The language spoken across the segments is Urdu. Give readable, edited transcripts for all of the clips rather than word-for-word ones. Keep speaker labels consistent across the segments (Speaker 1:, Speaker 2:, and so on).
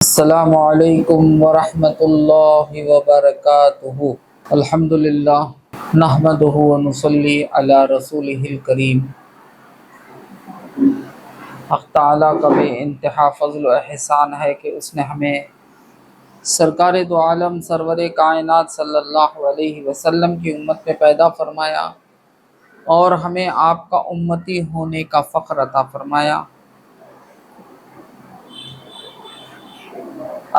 Speaker 1: السلام علیکم ورحمۃ اللہ وبرکاتہ۔ الحمدللہ نحمدہ ونصلی علی رسولہ الکریم۔ حق تعالیٰ کا بے انتہا فضل و احسان ہے کہ اس نے ہمیں سرکار دو عالم سرور کائنات صلی اللہ علیہ وسلم کی امت میں پیدا فرمایا اور ہمیں آپ کا امتی ہونے کا فخر عطا فرمایا۔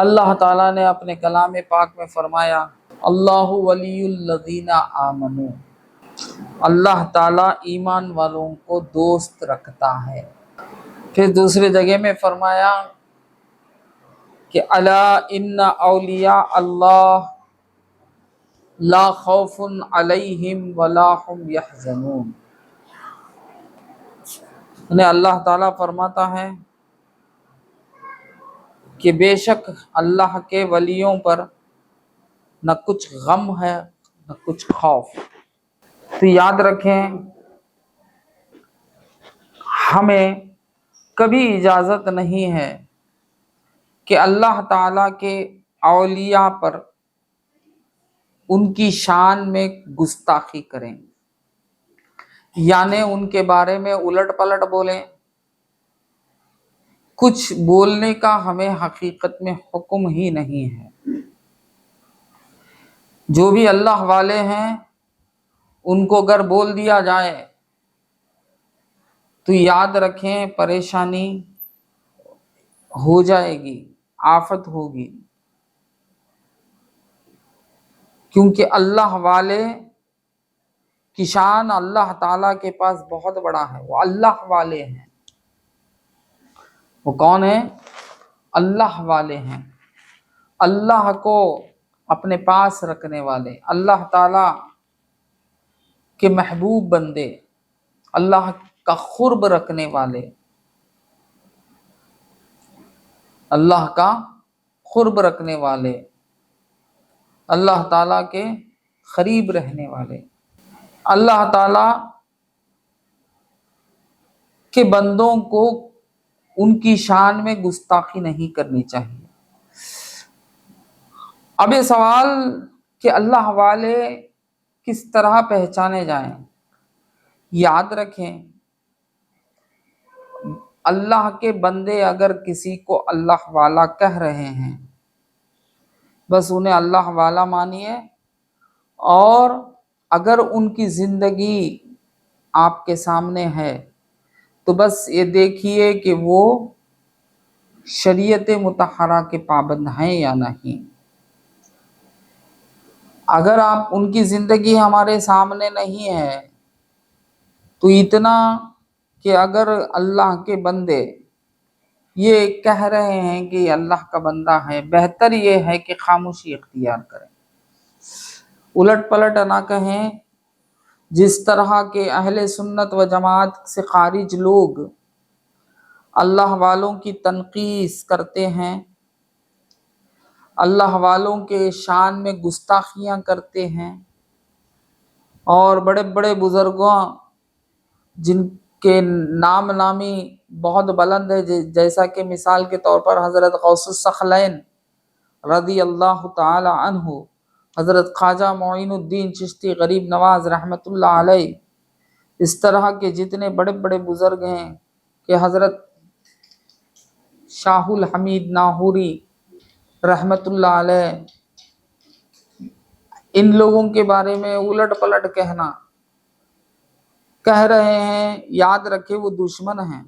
Speaker 1: اللہ تعالیٰ نے اپنے کلام پاک میں فرمایا، اللہ ولی الذین آمنوا، اللہ تعالیٰ ایمان والوں کو دوست رکھتا ہے۔ پھر دوسری جگہ میں فرمایا کہ الا ان اولیاء اللہ لا خوف علیہم ولا هم یحزنون۔ انہیں اللہ تعالیٰ فرماتا ہے کہ بے شک اللہ کے ولیوں پر نہ کچھ غم ہے نہ کچھ خوف۔ تو یاد رکھیں، ہمیں کبھی اجازت نہیں ہے کہ اللہ تعالیٰ کے اولیاء پر ان کی شان میں گستاخی کریں، یعنی ان کے بارے میں الٹ پلٹ بولیں۔ کچھ بولنے کا ہمیں حقیقت میں حکم ہی نہیں ہے۔ جو بھی اللہ والے ہیں ان کو اگر بول دیا جائے تو یاد رکھیں پریشانی ہو جائے گی، آفت ہوگی، کیونکہ اللہ والے کی شان اللہ تعالیٰ کے پاس بہت بڑا ہے۔ وہ اللہ والے ہیں۔ وہ کون ہیں؟ اللہ والے ہیں، اللہ کو اپنے پاس رکھنے والے، اللہ تعالیٰ کے محبوب بندے، اللہ کا قرب رکھنے والے، اللہ کا قرب رکھنے والے، اللہ تعالیٰ کے قریب رہنے والے۔ اللہ تعالیٰ کے بندوں کو ان کی شان میں گستاخی نہیں کرنی چاہیے۔ اب یہ سوال کہ اللہ والے کس طرح پہچانے جائیں، یاد رکھیں اللہ کے بندے اگر کسی کو اللہ والا کہہ رہے ہیں بس انہیں اللہ والا مانیے، اور اگر ان کی زندگی آپ کے سامنے ہے تو بس یہ دیکھیے کہ وہ شریعت مطہرہ کے پابند ہیں یا نہیں۔ اگر آپ ان کی زندگی ہمارے سامنے نہیں ہے تو اتنا کہ اگر اللہ کے بندے یہ کہہ رہے ہیں کہ یہ اللہ کا بندہ ہے، بہتر یہ ہے کہ خاموشی اختیار کریں، الٹ پلٹ نہ کہیں۔ جس طرح کے اہل سنت و جماعت سے خارج لوگ اللہ والوں کی تنقیص کرتے ہیں، اللہ والوں کے شان میں گستاخیاں کرتے ہیں، اور بڑے بڑے بزرگوں جن کے نام نامی بہت بلند ہے، جیسا کہ مثال کے طور پر حضرت غوث الثقلین رضی اللہ تعالی عنہ، حضرت خواجہ معین الدین چشتی غریب نواز رحمۃ اللہ علیہ، اس طرح کے جتنے بڑے بڑے بزرگ ہیں کہ حضرت شاہ الحمید لاہوری رحمۃ اللہ علیہ، ان لوگوں کے بارے میں الٹ پلٹ کہہ رہے ہیں، یاد رکھے وہ دشمن ہیں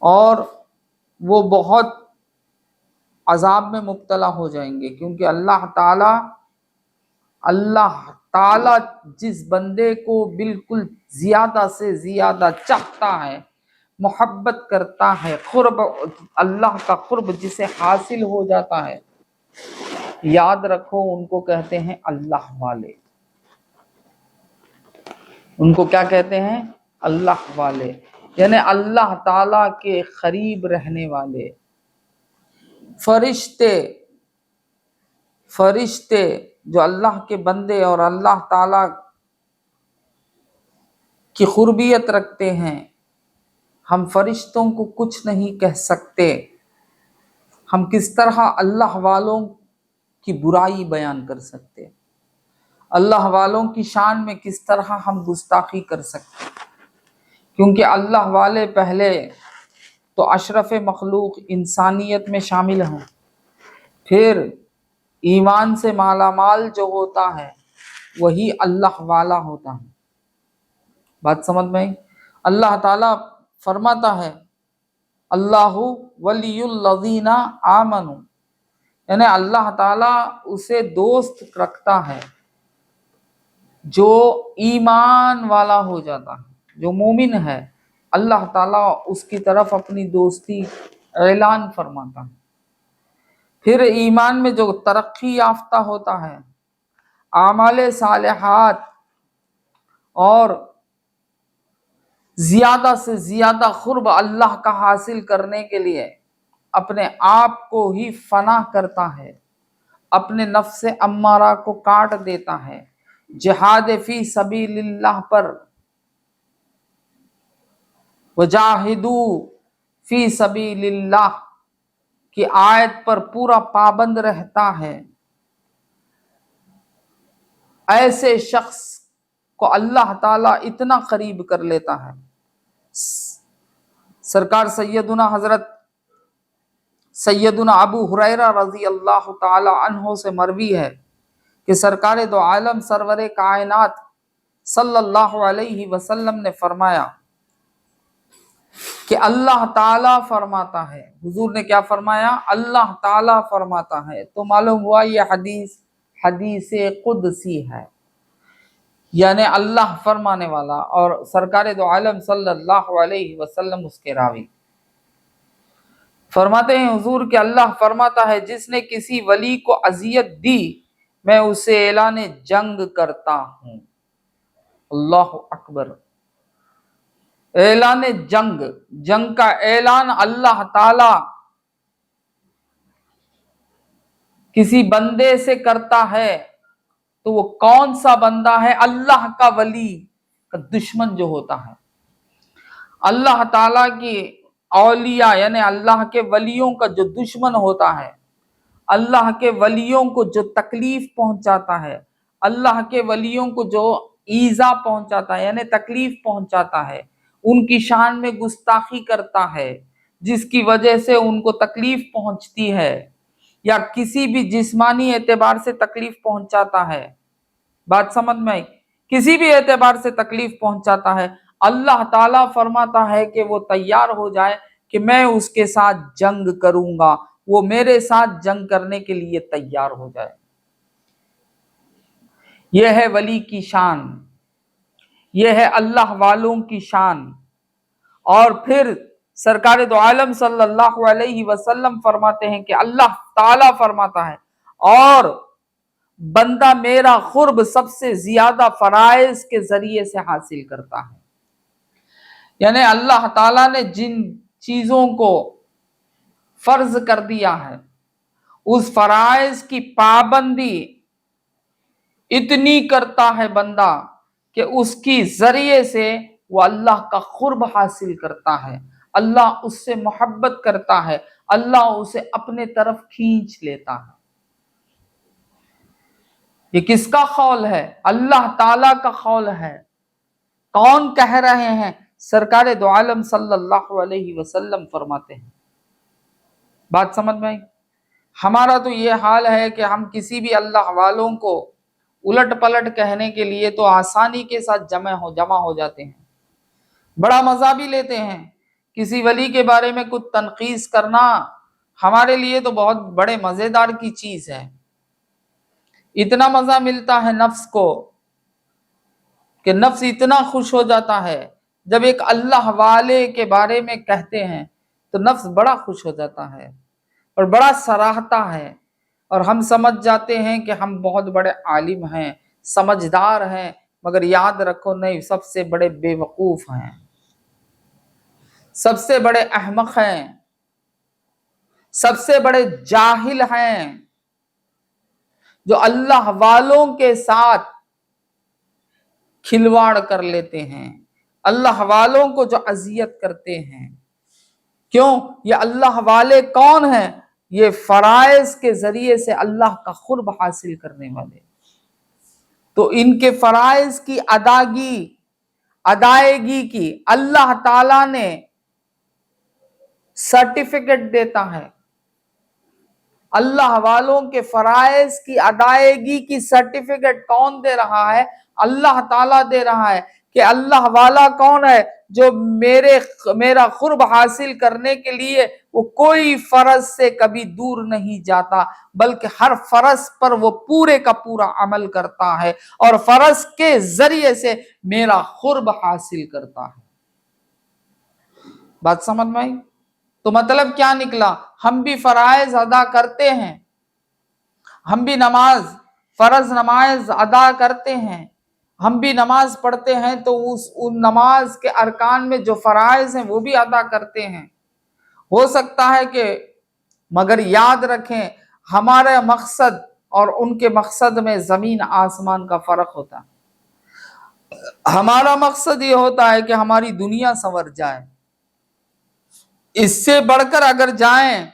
Speaker 1: اور وہ بہت عذاب میں مبتلا ہو جائیں گے، کیونکہ اللہ تعالیٰ جس بندے کو بالکل زیادہ سے زیادہ چاہتا ہے، محبت کرتا ہے، قرب، اللہ کا قرب جسے حاصل ہو جاتا ہے، یاد رکھو ان کو کہتے ہیں اللہ والے۔ ان کو کیا کہتے ہیں؟ اللہ والے، یعنی اللہ تعالیٰ کے قریب رہنے والے۔ فرشتے جو اللہ کے بندے اور اللہ تعالیٰ کی قربیت رکھتے ہیں، ہم فرشتوں کو کچھ نہیں کہہ سکتے، ہم کس طرح اللہ والوں کی برائی بیان کر سکتے ہیں، اللہ والوں کی شان میں کس طرح ہم گستاخی کر سکتے ہیں، کیونکہ اللہ والے پہلے تو اشرف مخلوق انسانیت میں شامل ہیں، پھر ایمان سے مالا مال جو ہوتا ہے وہی اللہ والا ہوتا ہے۔ بات سمجھ میں آئی؟ اللہ تعالیٰ فرماتا ہے اللہ ولی الذین آمنوا، یعنی اللہ تعالیٰ اسے دوست رکھتا ہے جو ایمان والا ہو جاتا ہے، جو مومن ہے، اللہ تعالیٰ اس کی طرف اپنی دوستی اعلان فرماتا ہے۔ پھر ایمان میں جو ترقی یافتہ ہوتا ہے، اعمال صالحات اور زیادہ سے زیادہ قرب اللہ کا حاصل کرنے کے لیے اپنے آپ کو ہی فنا کرتا ہے، اپنے نفس امارہ کو کاٹ دیتا ہے، جہاد فی سبیل اللہ پر وجاہدوا فی سبیل اللہ کی آیت پر پورا پابند رہتا ہے، ایسے شخص کو اللہ تعالیٰ اتنا قریب کر لیتا ہے۔ سرکار سیدنا حضرت سیدنا ابو ہریرہ رضی اللہ تعالی عنہ سے مروی ہے کہ سرکار دو عالم سرور کائنات صلی اللہ علیہ وسلم نے فرمایا کہ اللہ تعالیٰ فرماتا ہے، حضور نے کیا فرمایا؟ اللہ تعالیٰ فرماتا ہے۔ تو معلوم ہوا یہ حدیث قدسی ہے، یعنی اللہ فرمانے والا اور سرکار دو عالم صلی اللہ علیہ وسلم اس کے راوی۔ فرماتے ہیں حضور کہ اللہ فرماتا ہے جس نے کسی ولی کو اذیت دی میں اسے اعلان جنگ کرتا ہوں۔ اللہ اکبر! اعلان جنگ کا اعلان اللہ تعالی کسی بندے سے کرتا ہے تو وہ کون سا بندہ ہے؟ اللہ کا ولی کا دشمن جو ہوتا ہے، اللہ تعالیٰ کی اولیاء یعنی اللہ کے ولیوں کا جو دشمن ہوتا ہے، اللہ کے ولیوں کو جو تکلیف پہنچاتا ہے، اللہ کے ولیوں کو جو ایذا پہنچاتا ہے یعنی تکلیف پہنچاتا ہے، ان کی شان میں گستاخی کرتا ہے جس کی وجہ سے ان کو تکلیف پہنچتی ہے، یا کسی بھی جسمانی اعتبار سے تکلیف پہنچاتا ہے، بات سمجھ میں آئی؟ کسی بھی اعتبار سے تکلیف پہنچاتا ہے، اللہ تعالیٰ فرماتا ہے کہ وہ تیار ہو جائے کہ میں اس کے ساتھ جنگ کروں گا، وہ میرے ساتھ جنگ کرنے کے لیے تیار ہو جائے۔ یہ ہے ولی کی شان، یہ ہے اللہ والوں کی شان۔ اور پھر سرکار دو عالم صلی اللہ علیہ وسلم فرماتے ہیں کہ اللہ تعالیٰ فرماتا ہے اور بندہ میرا قرب سب سے زیادہ فرائض کے ذریعے سے حاصل کرتا ہے، یعنی اللہ تعالیٰ نے جن چیزوں کو فرض کر دیا ہے اس فرائض کی پابندی اتنی کرتا ہے بندہ کہ اس کی ذریعے سے وہ اللہ کا قرب حاصل کرتا ہے، اللہ اس سے محبت کرتا ہے، اللہ اسے اپنے طرف کھینچ لیتا ہے۔ یہ کس کا قول ہے؟ اللہ تعالیٰ کا قول ہے۔ کون کہہ رہے ہیں؟ سرکار دو عالم صلی اللہ علیہ وسلم فرماتے ہیں۔ بات سمجھ میں آئی؟ ہمارا تو یہ حال ہے کہ ہم کسی بھی اللہ والوں کو الٹ پلٹ کہنے کے لیے تو آسانی کے ساتھ جمع ہو جاتے ہیں، بڑا مزہ بھی لیتے ہیں۔ کسی ولی کے بارے میں کچھ تنقید کرنا ہمارے لیے تو بہت بڑے مزیدار کی چیز ہے، اتنا مزہ ملتا ہے نفس کو کہ نفس اتنا خوش ہو جاتا ہے جب ایک اللہ والے کے بارے میں کہتے ہیں تو نفس بڑا خوش ہو جاتا ہے اور بڑا سراہتا ہے، اور ہم سمجھ جاتے ہیں کہ ہم بہت بڑے عالم ہیں، سمجھدار ہیں، مگر یاد رکھو نہیں، سب سے بڑے بے وقوف ہیں، سب سے بڑے احمق ہیں، سب سے بڑے جاہل ہیں، جو اللہ والوں کے ساتھ کھلواڑ کر لیتے ہیں، اللہ والوں کو جو اذیت کرتے ہیں۔ کیوں؟ یہ اللہ والے کون ہیں؟ یہ فرائض کے ذریعے سے اللہ کا قرب حاصل کرنے والے، تو ان کے فرائض کی ادائیگی کی اللہ تعالیٰ نے سرٹیفکیٹ دیتا ہے۔ اللہ والوں کے فرائض کی ادائیگی کی سرٹیفکیٹ کون دے رہا ہے؟ اللہ تعالیٰ دے رہا ہے کہ اللہ والا کون ہے؟ جو میرا قرب حاصل کرنے کے لیے وہ کوئی فرض سے کبھی دور نہیں جاتا، بلکہ ہر فرض پر وہ پورے کا پورا عمل کرتا ہے اور فرض کے ذریعے سے میرا قرب حاصل کرتا ہے۔ بات سمجھ میں آئی؟ تو مطلب کیا نکلا؟ ہم بھی فرائض ادا کرتے ہیں، ہم بھی فرض نماز ادا کرتے ہیں، ہم بھی نماز پڑھتے ہیں، تو ان نماز کے ارکان میں جو فرائض ہیں وہ بھی ادا کرتے ہیں۔ ہو سکتا ہے کہ، مگر یاد رکھیں ہمارا مقصد اور ان کے مقصد میں زمین آسمان کا فرق ہوتا ہے۔ ہمارا مقصد یہ ہوتا ہے کہ ہماری دنیا سنور جائے، اس سے بڑھ کر اگر جائیں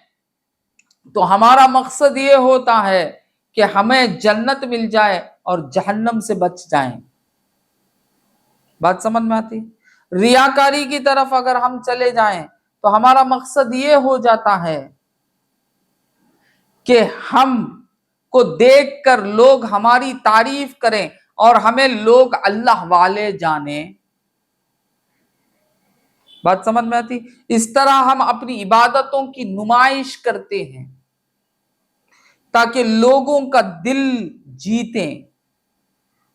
Speaker 1: تو ہمارا مقصد یہ ہوتا ہے کہ ہمیں جنت مل جائے اور جہنم سے بچ جائیں۔ بات سمجھ میں آتی؟ ریاکاری کی طرف اگر ہم چلے جائیں تو ہمارا مقصد یہ ہو جاتا ہے کہ ہم کو دیکھ کر لوگ ہماری تعریف کریں اور ہمیں لوگ اللہ والے جانیں۔ بات سمجھ میں آتی؟ اس طرح ہم اپنی عبادتوں کی نمائش کرتے ہیں تاکہ لوگوں کا دل جیتیں،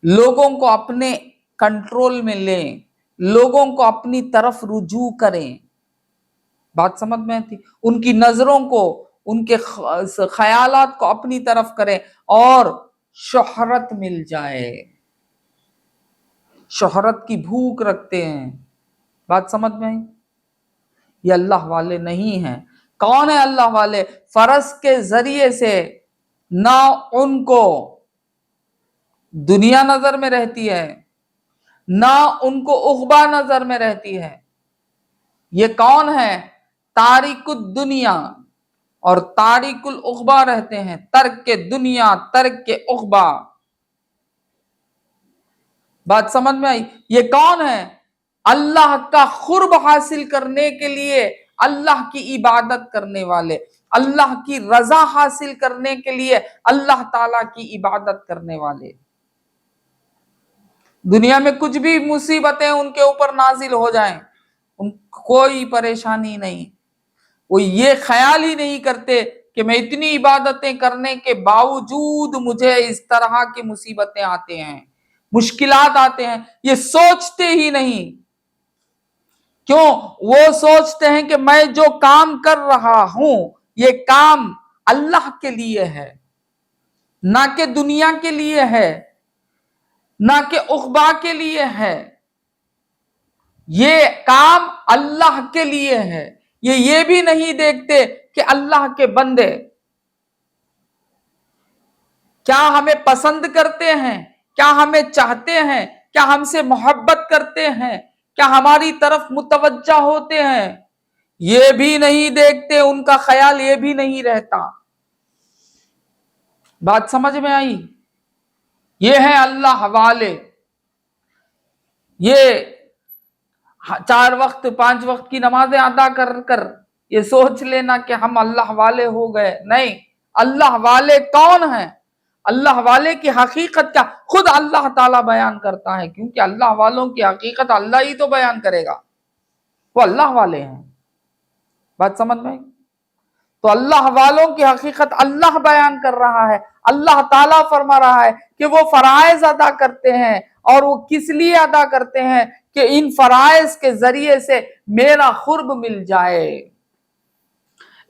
Speaker 1: لوگوں کو اپنے کنٹرول میں لیں، لوگوں کو اپنی طرف رجوع کریں۔ بات سمجھ میں آتی؟ ان کی نظروں کو، ان کے خیالات کو اپنی طرف کریں اور شہرت مل جائے، شہرت کی بھوک رکھتے ہیں۔ بات سمجھ میں آئی؟ یہ اللہ والے نہیں ہیں۔ کون ہے اللہ والے؟ فرض کے ذریعے سے نہ ان کو دنیا نظر میں رہتی ہے، نہ ان کو عقبہ نظر میں رہتی ہے۔ یہ کون ہے؟ تارک الدنیا اور تارک العقبہ رہتے ہیں، ترک دنیا ترک عقبہ۔ بات سمجھ میں آئی؟ یہ کون ہے؟ اللہ کا قرب حاصل کرنے کے لیے اللہ کی عبادت کرنے والے، اللہ کی رضا حاصل کرنے کے لیے اللہ تعالیٰ کی عبادت کرنے والے۔ دنیا میں کچھ بھی مصیبتیں ان کے اوپر نازل ہو جائیں، ان کوئی پریشانی نہیں، وہ یہ خیال ہی نہیں کرتے کہ میں اتنی عبادتیں کرنے کے باوجود مجھے اس طرح کی مصیبتیں آتے ہیں، مشکلات آتے ہیں، یہ سوچتے ہی نہیں۔ کیوں؟ وہ سوچتے ہیں کہ میں جو کام کر رہا ہوں یہ کام اللہ کے لیے ہے، نہ کہ دنیا کے لیے ہے، نہ کہ عقبہ کے لیے ہے، یہ کام اللہ کے لیے ہے۔ یہ بھی نہیں دیکھتے کہ اللہ کے بندے کیا ہمیں پسند کرتے ہیں، کیا ہمیں چاہتے ہیں، کیا ہم سے محبت کرتے ہیں، کیا ہماری طرف متوجہ ہوتے ہیں، یہ بھی نہیں دیکھتے، ان کا خیال یہ بھی نہیں رہتا۔ بات سمجھ میں آئی؟ یہ ہے اللہ والے۔ یہ 4 وقت 5 وقت کی نمازیں ادا کر کر یہ سوچ لینا کہ ہم اللہ والے ہو گئے، نہیں۔ اللہ والے کون ہیں؟ اللہ والے کی حقیقت کیا خود اللہ تعالیٰ بیان کرتا ہے، کیونکہ اللہ والوں کی حقیقت اللہ ہی تو بیان کرے گا، وہ اللہ والے ہیں۔ بات سمجھ میں؟ تو اللہ والوں کی حقیقت اللہ بیان کر رہا ہے۔ اللہ تعالیٰ فرما رہا ہے کہ وہ فرائض ادا کرتے ہیں، اور وہ کس لیے ادا کرتے ہیں؟ کہ ان فرائض کے ذریعے سے میرا قرب مل جائے۔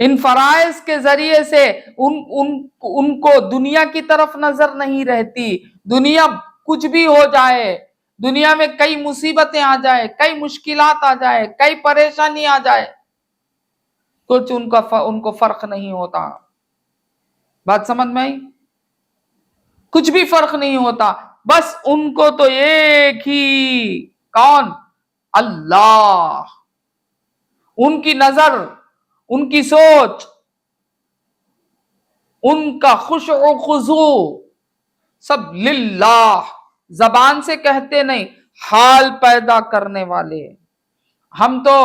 Speaker 1: ان فرائض کے ذریعے سے ان کو دنیا کی طرف نظر نہیں رہتی۔ دنیا کچھ بھی ہو جائے، دنیا میں کئی مصیبتیں آ جائے، کئی مشکلات آ جائے، کئی پریشانی آ جائے، کچھ ان کو فرق نہیں ہوتا۔ بات سمجھ میں آئی؟ کچھ بھی فرق نہیں ہوتا، بس ان کو تو ایک ہی، کون؟ اللہ۔ ان کی نظر، ان کی سوچ ان کا خشوع و خضوع سب للہ، زبان سے کہتے نہیں، حال پیدا کرنے والے۔ ہم تو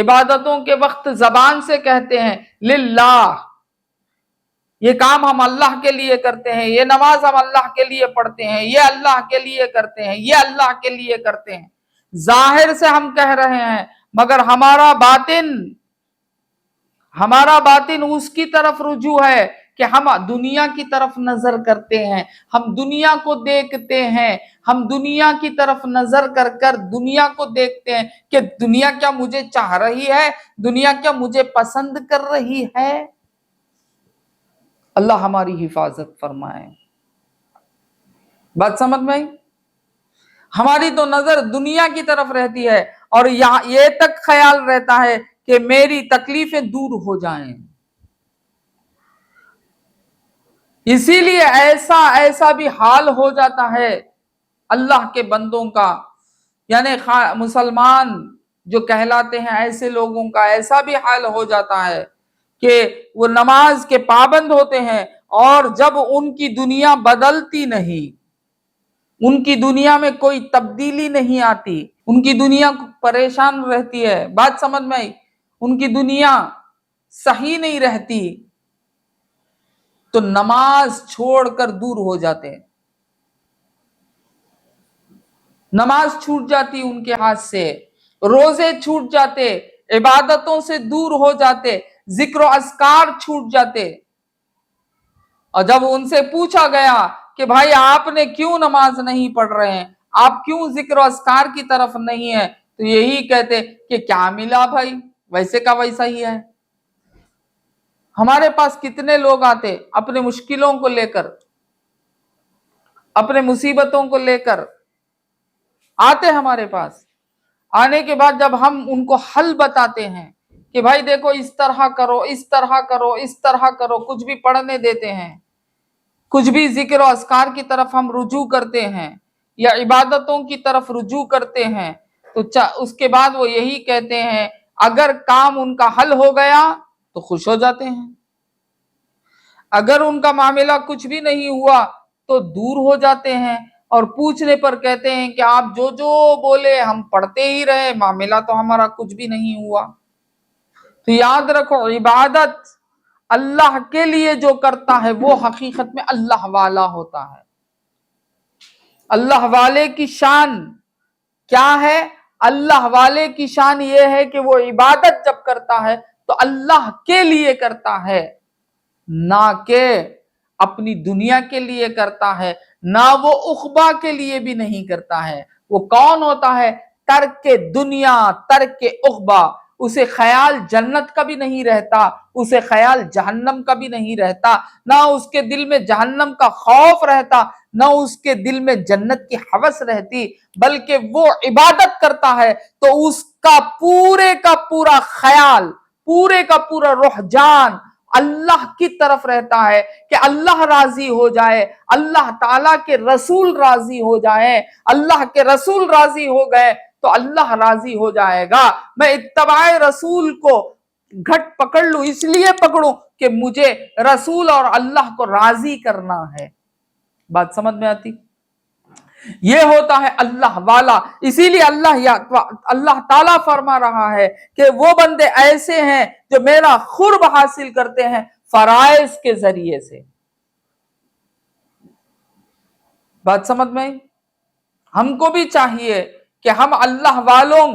Speaker 1: عبادتوں کے وقت زبان سے کہتے ہیں للہ، یہ کام ہم اللہ کے لیے کرتے ہیں، یہ نماز ہم اللہ کے لیے پڑھتے ہیں، یہ اللہ کے لیے کرتے ہیں، یہ اللہ کے لیے کرتے ہیں، ظاہر سے ہم کہہ رہے ہیں، مگر ہمارا باطن اس کی طرف رجوع ہے کہ ہم دنیا کی طرف نظر کرتے ہیں، ہم دنیا کو دیکھتے ہیں، ہم دنیا کی طرف نظر کر کر دنیا کو دیکھتے ہیں کہ دنیا کیا مجھے چاہ رہی ہے، دنیا کیا مجھے پسند کر رہی ہے۔ اللہ ہماری حفاظت فرمائے۔ بات سمجھ میں آئی؟ ہماری تو نظر دنیا کی طرف رہتی ہے اور یہ تک خیال رہتا ہے کہ میری تکلیفیں دور ہو جائیں، اسی لیے ایسا بھی حال ہو جاتا ہے اللہ کے بندوں کا، یعنی مسلمان جو کہلاتے ہیں ایسے لوگوں کا ایسا بھی حال ہو جاتا ہے کہ وہ نماز کے پابند ہوتے ہیں اور جب ان کی دنیا بدلتی نہیں، ان کی دنیا میں کوئی تبدیلی نہیں آتی، ان کی دنیا پریشان رہتی ہے، بات سمجھ میں آئی، ان کی دنیا صحیح نہیں رہتی، تو نماز چھوڑ کر دور ہو جاتے ہیں، نماز چھوٹ جاتی ان کے ہاتھ سے، روزے چھوٹ جاتے، عبادتوں سے دور ہو جاتے، ذکر و اذکار چھوٹ جاتے۔ اور جب ان سے پوچھا گیا کہ بھائی آپ نے کیوں نماز نہیں پڑھ رہے ہیں، آپ کیوں ذکر و اذکار کی طرف نہیں ہیں، تو یہی کہتے کہ کیا ملا بھائی، ویسے کا ویسا ہی ہے۔ ہمارے پاس کتنے لوگ آتے اپنے مشکلوں کو لے کر، اپنے مصیبتوں کو لے کر آتے ہمارے پاس، آنے کے بعد جب ہم ان کو حل بتاتے ہیں کہ بھائی دیکھو اس طرح کرو، اس طرح کرو، اس طرح کرو، کچھ بھی پڑھنے دیتے ہیں، کچھ بھی ذکر و اذکار کی طرف ہم رجوع کرتے ہیں یا عبادتوں کی طرف رجوع کرتے ہیں، تو اس کے بعد وہ یہی کہتے ہیں، اگر کام ان کا حل ہو گیا تو خوش ہو جاتے ہیں، اگر ان کا معاملہ کچھ بھی نہیں ہوا تو دور ہو جاتے ہیں، اور پوچھنے پر کہتے ہیں کہ آپ جو بولے ہم پڑھتے ہی رہے، معاملہ تو ہمارا کچھ بھی نہیں ہوا۔ تو یاد رکھو، عبادت اللہ کے لیے جو کرتا ہے وہ حقیقت میں اللہ والا ہوتا ہے۔ اللہ والے کی شان کیا ہے؟ اللہ والے کی شان یہ ہے کہ وہ عبادت جب کرتا ہے تو اللہ کے لیے کرتا ہے، نہ کہ اپنی دنیا کے لیے کرتا ہے، نہ وہ عقبہ کے لیے بھی نہیں کرتا ہے۔ وہ کون ہوتا ہے؟ ترک دنیا، ترک عقبہ، اسے خیال جنت کا بھی نہیں رہتا، اسے خیال جہنم کا بھی نہیں رہتا، نہ اس کے دل میں جہنم کا خوف رہتا، نہ اس کے دل میں جنت کی ہوس رہتی، بلکہ وہ عبادت کرتا ہے تو اس کا پورا خیال، پورے کا پورا رجحان اللہ کی طرف رہتا ہے کہ اللہ راضی ہو جائے، اللہ تعالیٰ کے رسول راضی ہو جائے، اللہ کے رسول راضی ہو گئے تو اللہ راضی ہو جائے گا۔ میں اتباع رسول کو گھٹ پکڑ لوں، اس لیے پکڑوں کہ مجھے رسول اور اللہ کو راضی کرنا ہے۔ بات سمجھ میں آتی؟ یہ ہوتا ہے اللہ والا۔ اسی لیے اللہ تعالیٰ فرما رہا ہے کہ وہ بندے ایسے ہیں جو میرا قرب حاصل کرتے ہیں فرائض کے ذریعے سے۔ بات سمجھ میں؟ ہم کو بھی چاہیے کہ ہم اللہ والوں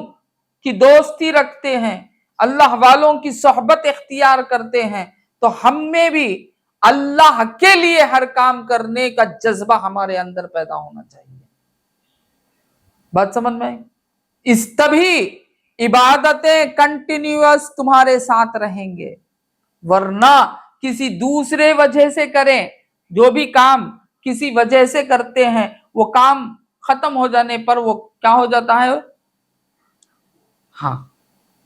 Speaker 1: کی دوستی رکھتے ہیں، اللہ والوں کی صحبت اختیار کرتے ہیں، تو ہم میں بھی اللہ کے لیے ہر کام کرنے کا جذبہ ہمارے اندر پیدا ہونا چاہیے۔ بات سمجھ میں؟ اس تبھی عبادتیں کنٹینیوس تمہارے ساتھ رہیں گے، ورنہ کسی دوسرے وجہ سے کریں، جو بھی کام کسی وجہ سے کرتے ہیں وہ کام ختم ہو جانے پر وہ کیا ہو جاتا ہے؟ ہاں،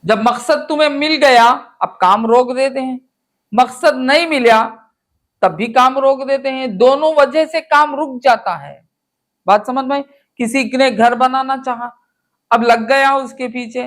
Speaker 1: جب مقصد تمہیں مل گیا اب کام روک دیتے ہیں، مقصد نہیں ملا تب بھی کام روک دیتے ہیں، دونوں وجہ سے کام رک جاتا ہے۔ بات سمجھ میں؟ کسی نے گھر بنانا چاہا، اب لگ گیا اس کے پیچھے،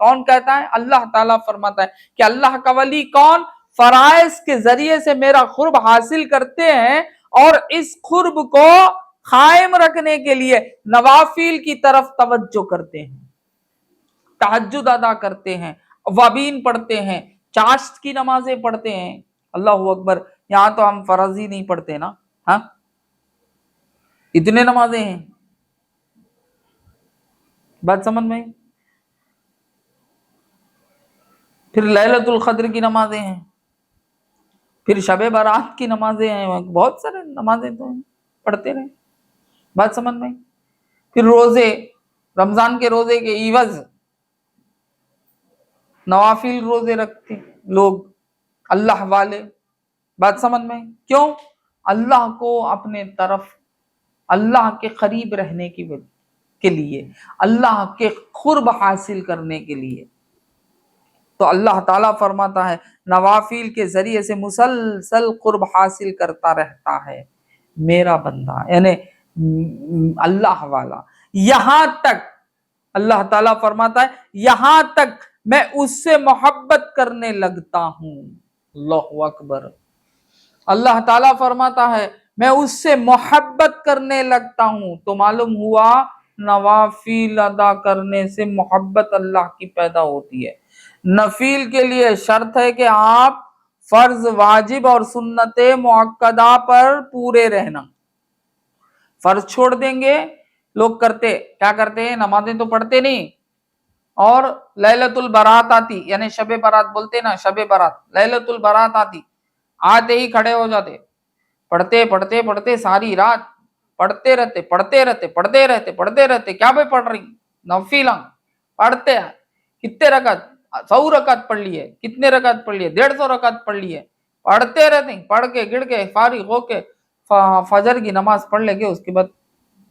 Speaker 1: کون کہتا ہے؟ اللہ تعالیٰ فرماتا ہے کہ اللہ کا ولی کون؟ فرائض کے ذریعے سے میرا قرب حاصل کرتے ہیں اور اس قرب کو قائم رکھنے کے لیے نوافل کی طرف توجہ کرتے ہیں، تہجد ادا کرتے ہیں، وابین پڑھتے ہیں، چاشت کی نمازیں پڑھتے ہیں۔ اللہ اکبر، یہاں تو ہم فرض ہی نہیں پڑھتے نا، ہاں اتنے نمازیں ہیں، بات سمجھ میں؟ پھر لیلۃ القدر کی نمازیں ہیں، پھر شب برات کی نمازیں ہیں، بہت سارے نمازیں تو ہیں، پڑھتے رہے، بات سمجھ میں؟ پھر روزے، رمضان کے روزے کے عوض نوافل روزے رکھتے لوگ اللہ والے، بات سمجھ میں؟ کیوں؟ اللہ کو اپنے طرف، اللہ کے قریب رہنے کے لیے، اللہ کے قرب حاصل کرنے کے لیے۔ تو اللہ تعالیٰ فرماتا ہے نوافل کے ذریعے سے مسلسل قرب حاصل کرتا رہتا ہے میرا بندہ، یعنی اللہ والا، یہاں تک اللہ تعالیٰ فرماتا ہے یہاں تک میں اس سے محبت کرنے لگتا ہوں۔ اللہ اکبر، اللہ تعالیٰ فرماتا ہے میں اس سے محبت کرنے لگتا ہوں۔ تو معلوم ہوا نوافل ادا کرنے سے محبت اللہ کی پیدا ہوتی ہے۔ نفیل کے لیے شرط ہے کہ آپ فرض، واجب اور سنت مؤکدہ پر پورے رہنا۔ فرض چھوڑ دیں گے، لوگ کیا کرتے ہیں؟ نمازیں تو پڑھتے نہیں، اور لیلۃ البرات آتی، یعنی شب برات بولتے نا، شب برات، لیلۃ البرات آتے ہی کھڑے ہو جاتے، پڑھتے ساری رات پڑھتے رہتے۔ کیا بھائی پڑھ رہی؟ نوافل پڑھتے ہیں، کتنے رکعت؟ 100 رکعت پڑھ لی ہے، کتنے رکعت پڑھ لی ہے؟ 150 رکعت پڑھ لی ہے، پڑھتے رہتے ہیں، پڑھ کے گڑ کے فارغ ہو کے فجر کی نماز پڑھ لے گے، اس کے بعد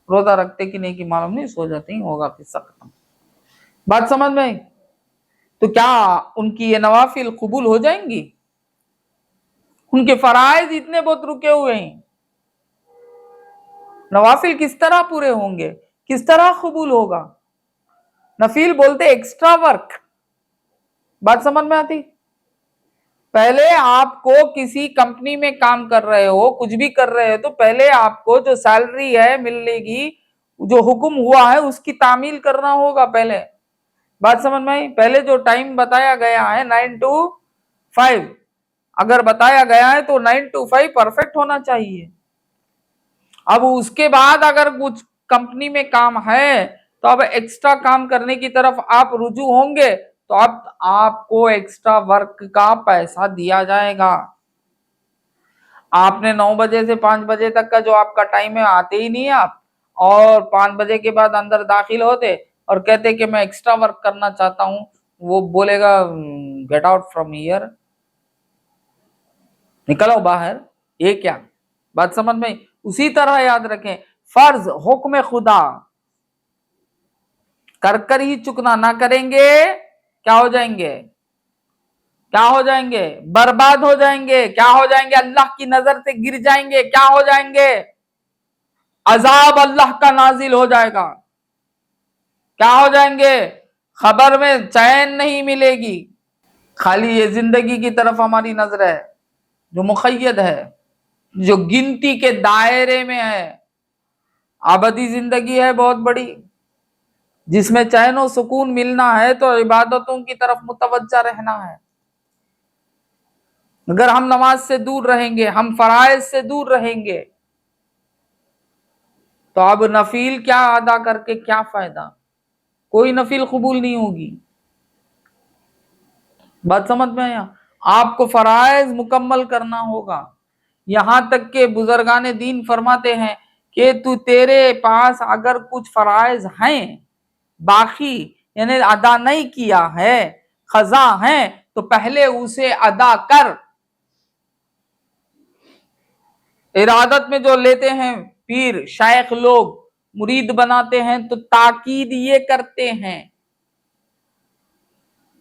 Speaker 1: روزہ رکھتے کہ نہیں کہ معلوم نہیں، سو جاتے ہی، ہوگا قصہ ختم۔ بات سمجھ میں؟ تو کیا ان کی یہ نوافل قبول ہو جائیں گی؟ ان کے فرائض اتنے بہت رکے ہوئے ہیں، نوافل کس طرح پورے ہوں گے؟ کس طرح قبول ہوگا؟ نفیل بولتے ایکسٹرا ورک، بات سمجھ میں آتی؟ پہلے آپ کو کسی کمپنی میں کام کر رہے ہو، کچھ بھی کر رہے ہو، تو پہلے آپ کو جو سیلری ہے ملنے کی، جو حکم ہوا ہے اس کی تعمیل کرنا ہوگا پہلے، بات سمجھ میں آئی؟ پہلے جو ٹائم بتایا گیا ہے 9 to 5، اگر بتایا گیا ہے تو 9 to 5 پرفیکٹ ہونا چاہیے۔ اب اس کے بعد اگر کچھ کمپنی میں کام ہے تو اب ایکسٹرا کام کرنے کی طرف آپ رجوع ہوں گے، تو اب آپ کو ایکسٹرا ورک کا پیسہ دیا جائے گا۔ آپ نے 9 بجے سے 5 بجے تک کا جو آپ کا ٹائم ہے، آتے ہی نہیں آپ، اور 5 بجے کے بعد اندر داخل ہوتے اور کہتے کہ میں ایکسٹرا ورک کرنا چاہتا ہوں، وہ بولے گا گیٹ آؤٹ فرام ہیئر، نکلو باہر، یہ کیا؟ بات سمجھ میں؟ اسی طرح یاد رکھیں، فرض، حکم خدا کر کر ہی چکنا، نہ کریں گے کیا ہو جائیں گے؟ کیا ہو جائیں گے؟ برباد ہو جائیں گے۔ کیا ہو جائیں گے؟ اللہ کی نظر سے گر جائیں گے۔ کیا ہو جائیں گے؟ عذاب اللہ کا نازل ہو جائے گا۔ کیا ہو جائیں گے؟ خبر میں چین نہیں ملے گی۔ خالی یہ زندگی کی طرف ہماری نظر ہے جو مقید ہے، جو گنتی کے دائرے میں ہے۔ ابدی زندگی ہے بہت بڑی، جس میں چین و سکون ملنا ہے تو عبادتوں کی طرف متوجہ رہنا ہے۔ اگر ہم نماز سے دور رہیں گے، ہم فرائض سے دور رہیں گے، تو اب نفیل کیا ادا کر کے کیا فائدہ؟ کوئی نفیل قبول نہیں ہوگی۔ بات سمجھ میں آیا؟ آپ کو فرائض مکمل کرنا ہوگا، یہاں تک کہ بزرگان دین فرماتے ہیں کہ تیرے پاس اگر کچھ فرائض ہیں باقی، یعنی ادا نہیں کیا ہے، قضا ہیں، تو پہلے اسے ادا کر۔ ارادت میں جو لیتے ہیں پیر شیخ لوگ، مرید بناتے ہیں تو تاکید یہ کرتے ہیں،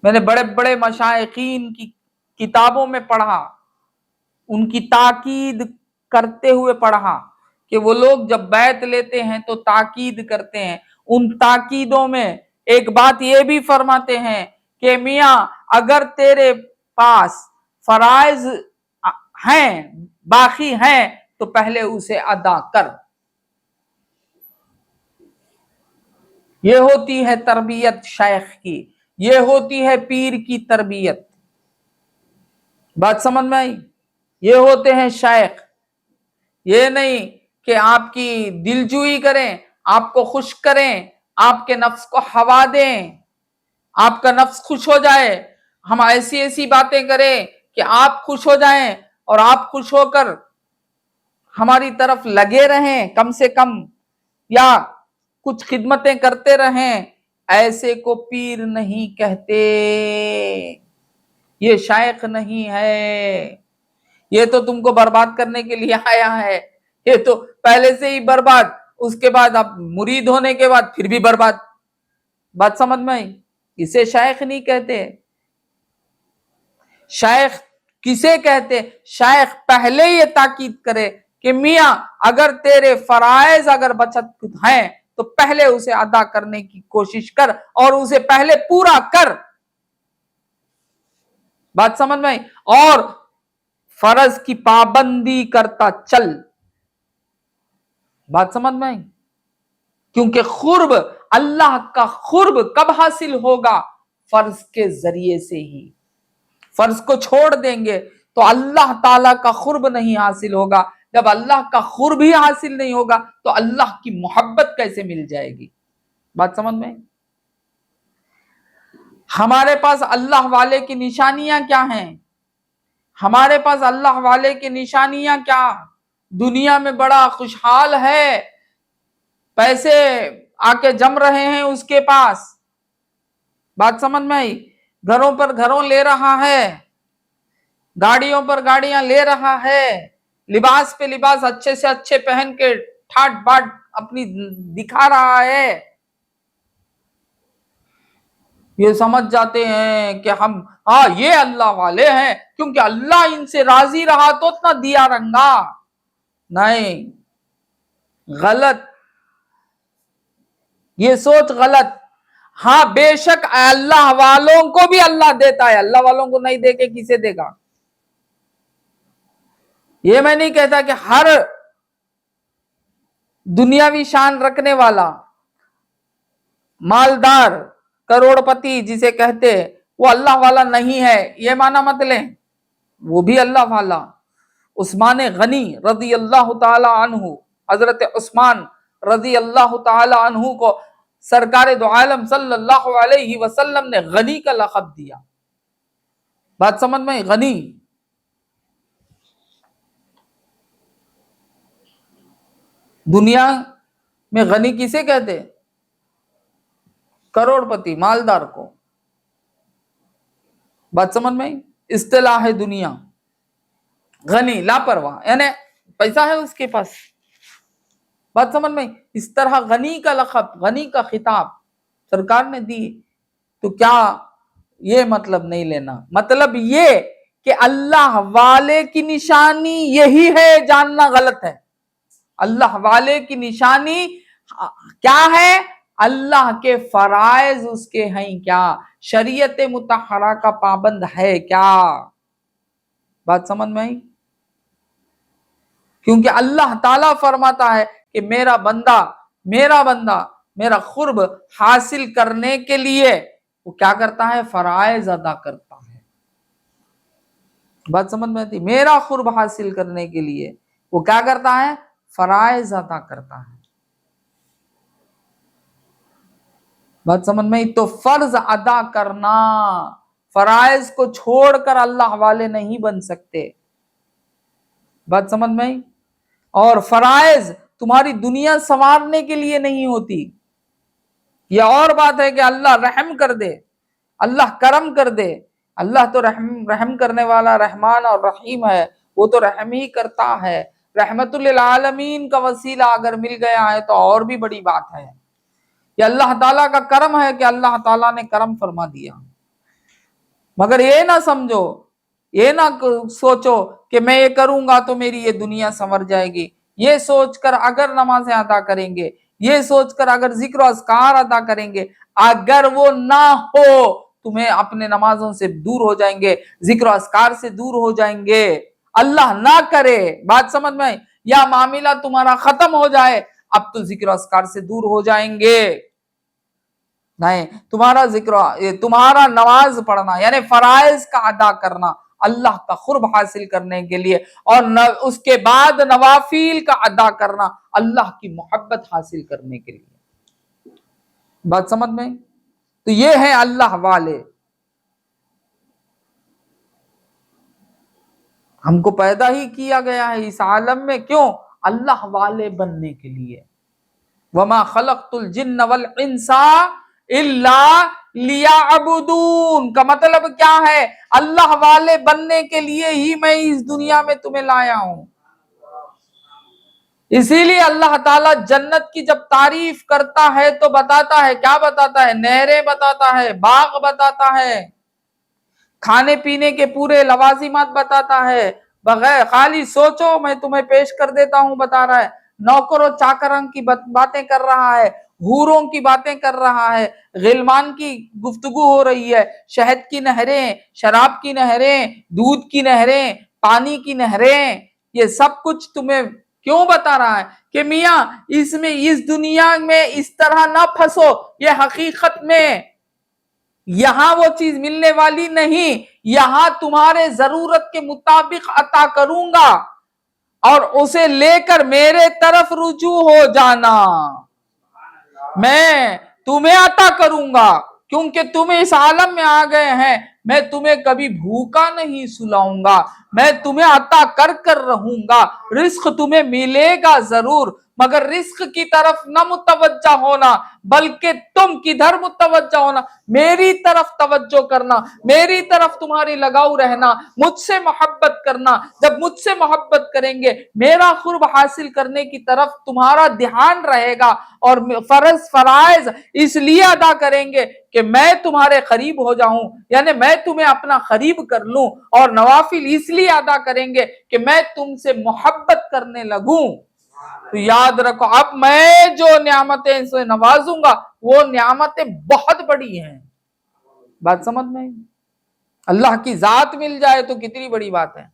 Speaker 1: میں نے بڑے بڑے مشائخین کی کتابوں میں پڑھا، ان کی تاکید کرتے ہوئے پڑھا کہ وہ لوگ جب بیعت لیتے ہیں تو تاکید کرتے ہیں۔ ان تاکیدوں میں ایک بات یہ بھی فرماتے ہیں کہ میاں اگر تیرے پاس فرائض ہیں، باقی ہیں، تو پہلے اسے ادا کر۔ یہ ہوتی ہے تربیت شیخ کی، یہ ہوتی ہے پیر کی تربیت۔ بات سمجھ میں آئی؟ یہ ہوتے ہیں شیخ۔ یہ نہیں کہ آپ کی دلجوئی کریں، آپ کو خوش کریں، آپ کے نفس کو ہوا دیں، آپ کا نفس خوش ہو جائے، ہم ایسی ایسی باتیں کریں کہ آپ خوش ہو جائیں اور آپ خوش ہو کر ہماری طرف لگے رہیں کم سے کم، یا کچھ خدمتیں کرتے رہیں۔ ایسے کو پیر نہیں کہتے، یہ شیخ نہیں ہے، یہ تو تم کو برباد کرنے کے لیے آیا ہے، یہ تو پہلے سے ہی برباد، اس کے بعد اب مرید ہونے کے بعد پھر بھی برباد۔ بات سمجھ میں آئی؟ اسے شیخ نہیں کہتے۔ شیخ کسے کہتے؟ شیخ پہلے یہ تاکید کرے کہ میاں اگر تیرے فرائض اگر بچت ہیں تو پہلے اسے ادا کرنے کی کوشش کر اور اسے پہلے پورا کر۔ بات سمجھ میں آئی؟ اور فرض کی پابندی کرتا چل۔ بات سمجھ میں آئی؟ کیونکہ قرب، اللہ کا قرب کب حاصل ہوگا؟ فرض کے ذریعے سے ہی۔ فرض کو چھوڑ دیں گے تو اللہ تعالیٰ کا قرب نہیں حاصل ہوگا۔ جب اللہ کا قرب ہی حاصل نہیں ہوگا تو اللہ کی محبت کیسے مل جائے گی؟ بات سمجھ میں؟ ہمارے پاس اللہ والے کی نشانیاں کیا ہیں؟ ہمارے پاس اللہ والے کی نشانیاں کیا؟ دنیا میں بڑا خوشحال ہے، پیسے آ کے جم رہے ہیں اس کے پاس، بات سمجھ میں آئی؟ گھروں پر گھروں لے رہا ہے، گاڑیوں پر گاڑیاں لے رہا ہے، لباس پہ لباس اچھے سے اچھے پہن کے ٹھاٹ باٹ اپنی دکھا رہا ہے۔ یہ سمجھ جاتے ہیں کہ ہم یہ اللہ والے ہیں کیونکہ اللہ ان سے راضی رہا تو اتنا دیا رنگا۔ نہیں، غلط، یہ سوچ غلط۔ ہاں بے شک اللہ والوں کو بھی اللہ دیتا ہے، اللہ والوں کو نہیں دے کے کسے دے گا؟ یہ میں نہیں کہتا کہ ہر دنیاوی شان رکھنے والا مالدار کروڑ پتی جسے کہتے وہ اللہ والا نہیں ہے، یہ معنی مت لیں، وہ بھی اللہ والا۔ عثمان غنی رضی اللہ تعالی عنہ، حضرت عثمان رضی اللہ تعالی عنہ کو سرکار دو عالم صلی اللہ علیہ وسلم نے غنی کا لقب دیا۔ بات سمجھ میں؟ غنی۔ دنیا میں غنی کسے کہتے؟ کروڑ پتی مالدار کو۔ بات سمجھ میں؟ اصطلاح ہے دنیا۔ غنی لاپرواہ، یعنی پیسہ ہے اس کے پاس۔ بات سمجھ میں؟ اس طرح غنی کا لقب، غنی کا خطاب سرکار نے دی تو کیا یہ مطلب نہیں لینا؟ مطلب یہ کہ اللہ والے کی نشانی یہی ہے جاننا غلط ہے۔ اللہ والے کی نشانی کیا ہے؟ اللہ کے فرائض اس کے ہیں کیا؟ شریعت مطہرہ کا پابند ہے کیا؟ بات سمجھ میں آئی؟ کیونکہ اللہ تعالیٰ فرماتا ہے کہ میرا بندہ میرا قرب حاصل کرنے کے لیے وہ کیا کرتا ہے؟ فرائض ادا کرتا ہے۔ بات سمجھ میں آتی؟ میرا قرب حاصل کرنے کے لیے وہ کیا کرتا ہے؟ فرائض ادا کرتا ہے۔ بات سمجھ میں آئی؟ تو فرض ادا کرنا، فرائض کو چھوڑ کر اللہ والے نہیں بن سکتے۔ بات سمجھ میں آئی؟ اور فرائض تمہاری دنیا سنوارنے کے لیے نہیں ہوتی۔ یہ اور بات ہے کہ اللہ رحم کر دے، اللہ کرم کر دے، اللہ تو رحم کرنے والا رحمان اور رحیم ہے، وہ تو رحم ہی کرتا ہے۔ رحمت للعالمین کا وسیلہ اگر مل گیا ہے تو اور بھی بڑی بات ہے۔ یہ اللہ تعالیٰ کا کرم ہے کہ اللہ تعالیٰ نے کرم فرما دیا۔ مگر یہ نہ سمجھو، یہ نہ سوچو کہ میں یہ کروں گا تو میری یہ دنیا سنور جائے گی۔ یہ سوچ کر اگر نمازیں ادا کریں گے، یہ سوچ کر اگر ذکر و اذکار ادا کریں گے، اگر وہ نہ ہو تمہیں اپنے نمازوں سے دور ہو جائیں گے، ذکر و اذکار سے دور ہو جائیں گے، اللہ نہ کرے، بات سمجھ میں آئی؟ یا معاملہ تمہارا ختم ہو جائے، اب تو ذکر و اذکار سے دور ہو جائیں گے، نہیں، تمہارا نماز پڑھنا یعنی فرائض کا ادا کرنا اللہ کا قرب حاصل کرنے کے لیے، اور اس کے بعد نوافل کا ادا کرنا اللہ کی محبت حاصل کرنے کے لیے، بات سمجھ میں؟ تو یہ ہیں اللہ والے، ہم کو پیدا ہی کیا گیا ہے اس عالم میں کیوں؟ اللہ والے بننے کے لیے، وما خلقت الجن والانس الا لیعبدون کا مطلب کیا ہے؟ اللہ والے بننے کے لیے ہی میں اس دنیا میں تمہیں لایا ہوں۔ اسی لیے اللہ تعالیٰ جنت کی جب تعریف کرتا ہے تو بتاتا ہے، کیا بتاتا ہے؟ نہریں بتاتا ہے، باغ بتاتا ہے، کھانے پینے کے پورے لوازمات بتاتا ہے، بغیر خالی سوچو میں تمہیں پیش کر دیتا ہوں بتا رہا ہے، نوکر و چاکران کی باتیں کر رہا ہے، حوروں کی باتیں کر رہا ہے، غلمان کی گفتگو ہو رہی ہے، شہد کی نہریں، شراب کی نہریں، دودھ کی نہریں، پانی کی نہریں، یہ سب کچھ تمہیں کیوں بتا رہا ہے؟ کہ میاں اس دنیا میں اس طرح نہ پھنسو، یہ حقیقت میں یہاں وہ چیز ملنے والی نہیں، یہاں تمہارے ضرورت کے مطابق عطا کروں گا اور اسے لے کر میرے طرف رجوع ہو جانا، میں تمہیں عطا کروں گا کیونکہ تم اس عالم میں آ گئے ہیں، میں تمہیں کبھی بھوکا نہیں سلاؤں گا، میں تمہیں عطا کر کر رہوں گا، رزق تمہیں ملے گا ضرور، مگر رزق کی طرف نہ متوجہ ہونا بلکہ تم کدھر متوجہ ہونا، میری طرف توجہ کرنا، میری طرف تمہاری لگاؤ رہنا، مجھ سے محبت کرنا، جب مجھ سے محبت کریں گے میرا قرب حاصل کرنے کی طرف تمہارا دھیان رہے گا، اور فرائض اس لیے ادا کریں گے کہ میں تمہارے قریب ہو جاؤں، یعنی میں تمہیں اپنا قریب کر لوں، اور نوافل اس لیے ادا کریں گے کہ میں تم سے محبت کرنے لگوں۔ تو یاد رکھو اب میں جو نعمتیں سے نوازوں گا وہ نعمتیں بہت بڑی ہیں، بات سمجھ میں؟ اللہ کی ذات مل جائے تو کتنی بڑی بات ہے۔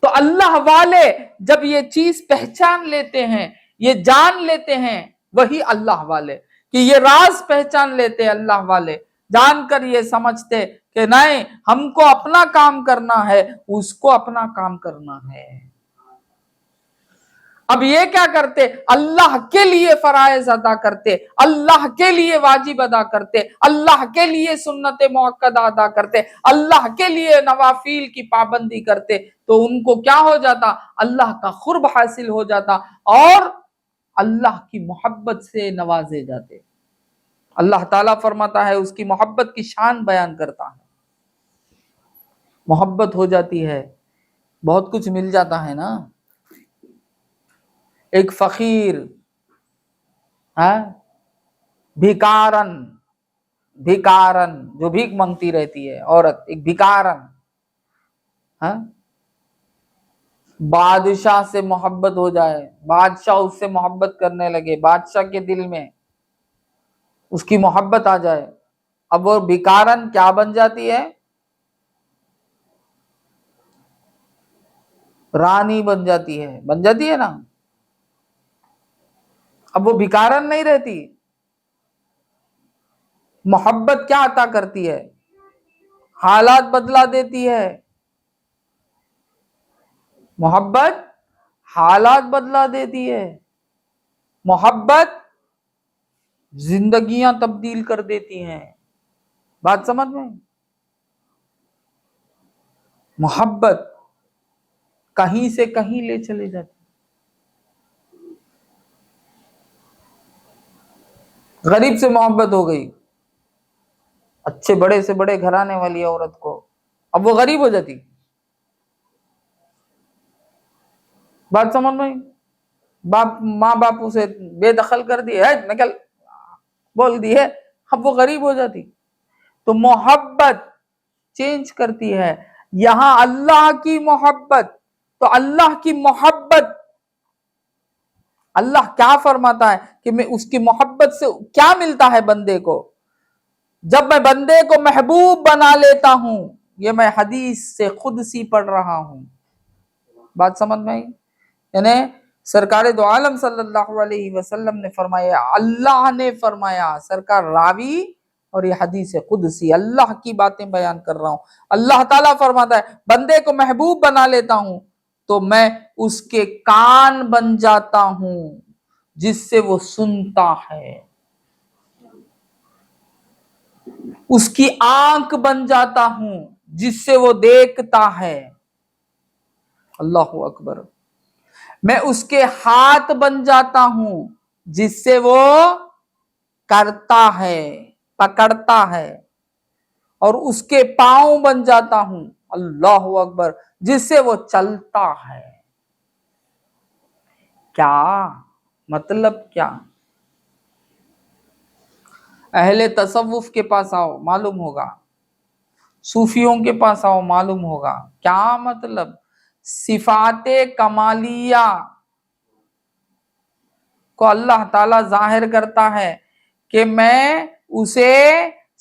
Speaker 1: تو اللہ والے جب یہ چیز پہچان لیتے ہیں، یہ جان لیتے ہیں، وہی اللہ والے کہ یہ راز پہچان لیتے اللہ والے، جان کر یہ سمجھتے کہ نہیں ہم کو اپنا کام کرنا ہے، اس کو اپنا کام کرنا ہے۔ اب یہ کیا کرتے؟ اللہ کے لیے فرائض ادا کرتے، اللہ کے لیے واجب ادا کرتے، اللہ کے لیے سنت موقدہ ادا کرتے، اللہ کے لیے نوافل کی پابندی کرتے، تو ان کو کیا ہو جاتا؟ اللہ کا قرب حاصل ہو جاتا اور اللہ کی محبت سے نوازے جاتے۔ اللہ تعالیٰ فرماتا ہے، اس کی محبت کی شان بیان کرتا ہے، محبت ہو جاتی ہے، بہت کچھ مل جاتا ہے نا۔ ایک فقیر بھکارن جو بھیک مانگتی رہتی ہے عورت، ایک بھکارن بادشاہ سے محبت ہو جائے، بادشاہ اس سے محبت کرنے لگے، بادشاہ کے دل میں اس کی محبت آ جائے، اب وہ بھکارن کیا بن جاتی ہے؟ رانی بن جاتی ہے نا۔ اب وہ بھکارن نہیں رہتی۔ محبت کیا عطا کرتی ہے؟ حالات بدلا دیتی ہے، محبت حالات بدلا دیتی ہے، محبت زندگیاں تبدیل کر دیتی ہیں، بات سمجھ میں؟ محبت کہیں سے کہیں لے چلے جاتی۔ غریب سے محبت ہو گئی، اچھے بڑے سے بڑے گھرانے والی عورت کو، اب وہ غریب ہو جاتی، بات سمجھ میں؟ ماں باپ اسے بے دخل کر دی ہے، نکل بول دی ہے، اب وہ غریب ہو جاتی۔ تو محبت چینج کرتی ہے۔ یہاں اللہ کی محبت، تو اللہ کی محبت اللہ کیا فرماتا ہے کہ میں اس کی محبت سے کیا ملتا ہے بندے کو؟ جب میں بندے کو محبوب بنا لیتا ہوں، یہ میں حدیث سے قدسی پڑھ رہا ہوں، بات سمجھ میں آئی؟ یعنی سرکار دو عالم صلی اللہ علیہ وسلم نے فرمایا، اللہ نے فرمایا، سرکار راوی، اور یہ حدیث قدسی، اللہ کی باتیں بیان کر رہا ہوں۔ اللہ تعالیٰ فرماتا ہے بندے کو محبوب بنا لیتا ہوں تو میں اس کے کان بن جاتا ہوں جس سے وہ سنتا ہے، اس کی آنکھ بن جاتا ہوں جس سے وہ دیکھتا ہے، اللہ اکبر، میں اس کے ہاتھ بن جاتا ہوں جس سے وہ کرتا ہے، پکڑتا ہے، اور اس کے پاؤں بن جاتا ہوں، اللہ اکبر، جس سے وہ چلتا ہے۔ کیا مطلب؟ کیا؟ اہل تصوف کے پاس آؤ معلوم ہوگا، صوفیوں کے پاس آؤ معلوم ہوگا کیا مطلب۔ صفات کمالیہ کو اللہ تعالیٰ ظاہر کرتا ہے کہ میں اسے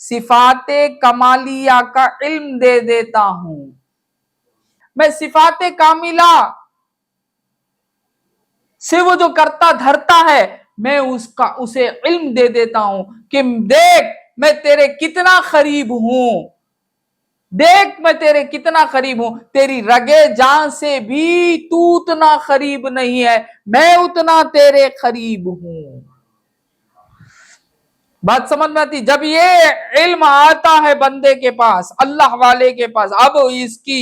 Speaker 1: صفات کمالیہ کا علم دے دیتا ہوں، میں صفات کاملہ سے وہ جو کرتا دھرتا ہے میں اسے علم دے دیتا ہوں کہ دیکھ میں تیرے کتنا قریب ہوں، دیکھ میں تیرے کتنا قریب ہوں، تیری رگے جان سے بھی تو اتنا قریب نہیں ہے، میں اتنا تیرے قریب ہوں۔ بات سمجھ میں آتی؟ جب یہ علم آتا ہے بندے کے پاس، اللہ والے کے پاس، اب اس کی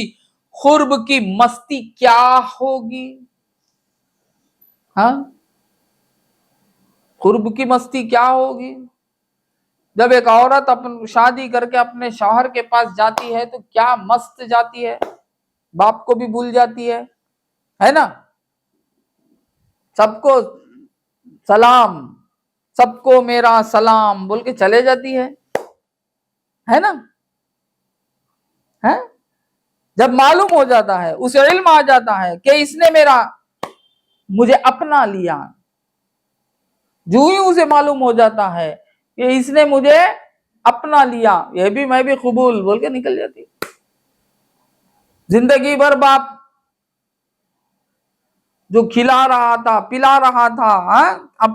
Speaker 1: قرب کی مستی کیا ہوگی؟ ہاں، قرب کی مستی کیا ہوگی؟ جب ایک عورت شادی کر کے اپنے شوہر کے پاس جاتی ہے تو کیا مست جاتی ہے، باپ کو بھی بھول جاتی ہے نا، سب کو سلام، سب کو میرا سلام بول کے چلے جاتی ہے نا۔ جب معلوم ہو جاتا ہے، اسے علم آ جاتا ہے کہ اس نے مجھے اپنا لیا، جو ہی اسے معلوم ہو جاتا ہے کہ اس نے مجھے اپنا لیا، یہ بھی میں بھی قبول بول کے نکل جاتی۔ زندگی بھر باپ جو کھلا رہا تھا پلا رہا تھا، اب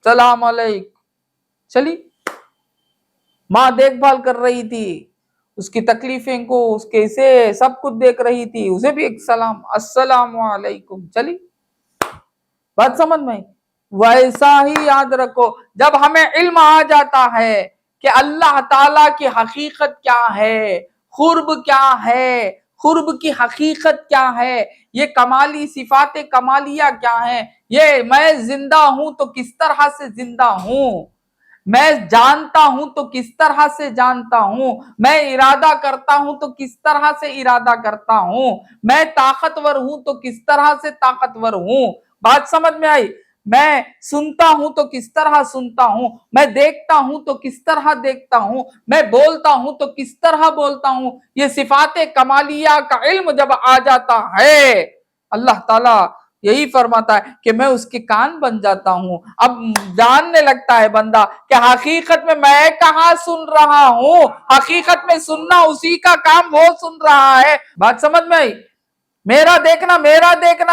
Speaker 1: سلام علیکم، چلی ماں دیکھ بھال کر رہی تھی، اس کی تکلیفیں کو، اس کے اسے سب کچھ دیکھ رہی تھی، اسے بھی ایک سلام، السلام علیکم، چلی بات سمجھ میں۔ ویسا ہی یاد رکھو، جب ہمیں علم آ جاتا ہے کہ اللہ تعالی کی حقیقت کیا ہے، قرب کیا ہے، قرب کی حقیقت کیا ہے، یہ کمالی صفات کمالیہ کیا ہے، یہ میں زندہ ہوں تو کس طرح سے زندہ ہوں، میں جانتا ہوں تو کس طرح سے جانتا ہوں، میں ارادہ کرتا ہوں تو کس طرح سے ارادہ کرتا ہوں، میں طاقتور ہوں تو کس طرح سے طاقتور ہوں، بات سمجھ میں آئی؟ میں سنتا ہوں تو کس طرح سنتا ہوں، میں دیکھتا ہوں تو کس طرح دیکھتا ہوں، میں بولتا ہوں تو کس طرح بولتا ہوں، یہ صفات کمالیہ کا علم جب آ جاتا ہے، اللہ تعالیٰ یہی فرماتا ہے کہ میں اس کے کان بن جاتا ہوں۔ اب جاننے لگتا ہے بندہ کہ حقیقت میں کہاں سن رہا ہوں، حقیقت میں سننا اسی کا کام، وہ سن رہا ہے، بات سمجھ میں آئی؟ میرا دیکھنا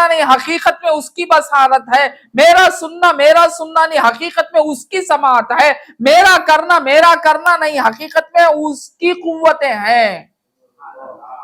Speaker 1: نہیں، حقیقت میں اس کی بصارت ہے، میرا سننا نہیں، حقیقت میں اس کی سماعت ہے، میرا کرنا نہیں، حقیقت میں اس کی قوتیں ہیں،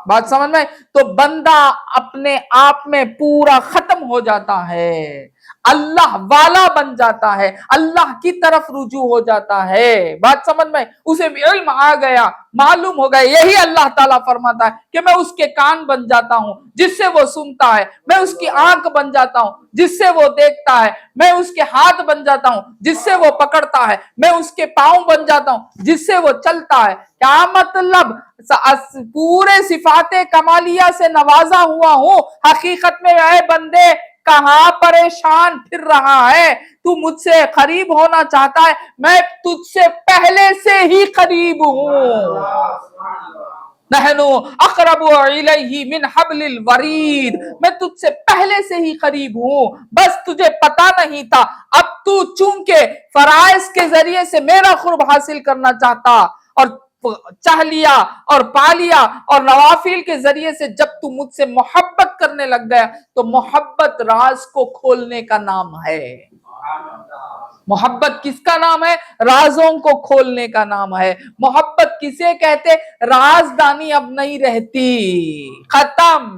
Speaker 1: بات سمجھ میں؟ تو بندہ اپنے آپ میں پورا ختم ہو جاتا ہے، اللہ والا بن جاتا ہے، اللہ کی طرف رجوع ہو جاتا ہے، بات سمجھ میں؟ اسے علم آ گیا، معلوم ہو گیا، یہی اللہ تعالیٰ فرماتا ہے کہ میں اس کے کان بن جاتا ہوں جس سے وہ سنتا ہے، میں اس کی آنکھ بن جاتا ہوں جس سے وہ دیکھتا ہے، میں اس کے ہاتھ بن جاتا ہوں جس سے وہ پکڑتا ہے، میں اس کے پاؤں بن جاتا ہوں جس سے وہ چلتا ہے۔ کیا مطلب؟ پورے صفات کمالیہ سے نوازا ہوا ہوں، حقیقت میں اے بندے کہاں پریشان پھر رہا ہے، تو مجھ سے قریب ہونا چاہتا ہے، میں تجھ سے پہلے سے ہی قریب ہوں، نحنو اقرب الیہ من حبل الورید، میں تجھ سے پہلے سے ہی قریب ہوں، بس تجھے پتا نہیں تھا۔ اب تو چونکہ فرائض کے ذریعے سے میرا قرب حاصل کرنا چاہتا اور چاہ لیا اور پا لیا، اور نوافل کے ذریعے سے جب تو مجھ سے محبت کرنے لگ گیا، تو محبت راز کو کھولنے کا نام ہے۔ محبت کس کا نام ہے؟ رازوں کو کھولنے کا نام ہے۔ محبت کسے کہتے؟ رازدانی اب نہیں رہتی، ختم۔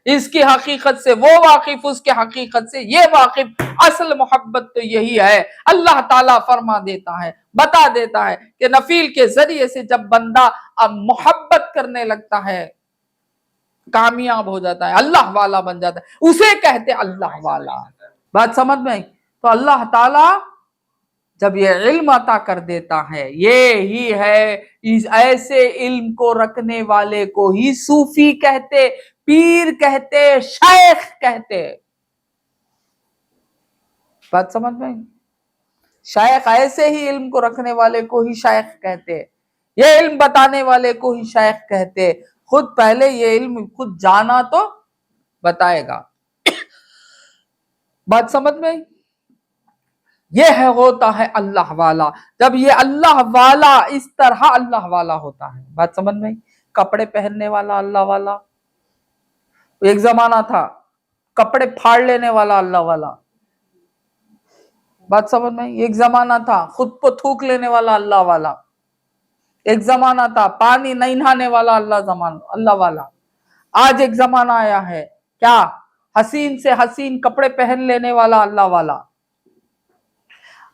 Speaker 1: اس کی حقیقت سے وہ واقف، اس کی حقیقت سے یہ واقف۔ اصل محبت تو یہی ہے۔ اللہ تعالیٰ فرما دیتا ہے، بتا دیتا ہے کہ نفیل کے ذریعے سے جب بندہ اب محبت کرنے لگتا ہے، کامیاب ہو جاتا ہے، اللہ والا بن جاتا ہے، اسے کہتے اللہ والا۔ بات سمجھ میں آئی؟ تو اللہ تعالیٰ جب یہ علم عطا کر دیتا ہے، یہی ہے اس ایسے علم کو رکھنے والے کو ہی صوفی کہتے، پیر کہتے، شیخ کہتے۔ بات سمجھ میں؟ شیخ ایسے ہی علم کو رکھنے والے کو ہی شیخ کہتے، یہ علم بتانے والے کو ہی شیخ کہتے۔ خود پہلے یہ علم خود جانا تو بتائے گا۔ بات سمجھ میں؟ یہ ہے ہوتا ہے اللہ والا۔ جب یہ اللہ والا اس طرح اللہ والا ہوتا ہے، بات سمجھ میں؟ کپڑے پہننے والا اللہ والا، ایک زمانہ تھا کپڑے پھاڑ لینے والا اللہ والا، بات سمجھ میں؟ ایک زمانہ تھا خود کو تھوک لینے والا اللہ والا، ایک زمانہ تھا پانی نہیں نہانے والا اللہ والا۔ آج ایک زمانہ آیا ہے کیا؟ حسین سے حسین کپڑے پہن لینے والا اللہ والا،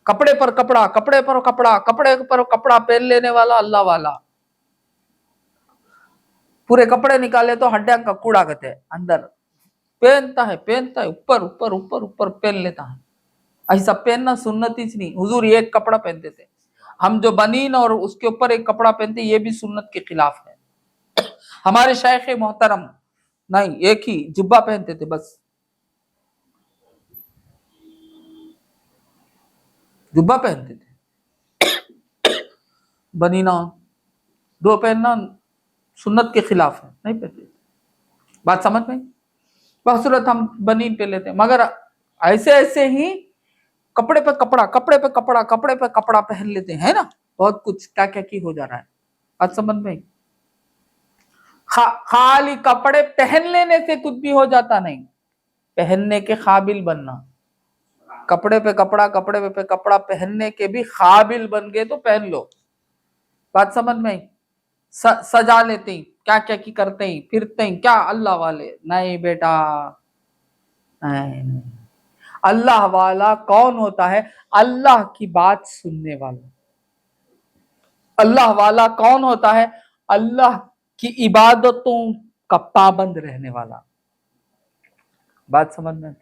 Speaker 1: کپڑے پر کپڑا، کپڑے پر کپڑا، کپڑے پر کپڑا پہن لینے والا اللہ والا۔ پورے کپڑے نکالے تو ہڈیاں کا کوڑا کہتے ہیں، اندر پہنتا ہے اوپر اوپر اوپر اوپر پہن لیتا ہے۔ ایسا پہننا سنت ہی نہیں، حضور ایک کپڑا پہنتے تھے، ہم جو بنین اور اس کے اوپر ایک کپڑا پہنتے یہ بھی سنت کے خلاف ہے۔ ہمارے شیخ محترم نہیں، ایک ہی جبہ پہنتے تھے، بس جبہ پہنتے تھے، بنینا دو پہننا سنت کے خلاف ہے، نہیں پہنتے۔ بات سمجھ میں؟ بصورت ہم بنین پہ لیتے، مگر ایسے ایسے ہی کپڑے پہ کپڑا، کپڑے پہ کپڑا، کپڑے پہ کپڑا پہن لیتے ہیں نا، بہت کچھ کیا کیا کی ہو جا رہا ہے۔ بات سمجھ میں؟ خالی کپڑے پہن لینے سے کچھ بھی ہو جاتا نہیں، پہننے کے قابل بننا۔ کپڑے پہ کپڑا، کپڑے پہ کپڑا پہننے کے بھی قابل بن گئے تو پہن لو۔ بات سمجھ میں؟ سجا لیتے ہیں، کیا کیا کی کرتے ہیں، پھرتے ہیں، کیا اللہ والے؟ نہیں بیٹا، نہیں۔ اللہ والا کون ہوتا ہے؟ اللہ کی بات سننے والا۔ اللہ والا کون ہوتا ہے؟ اللہ کی عبادتوں کا پابند رہنے والا۔ بات سمجھ میں؟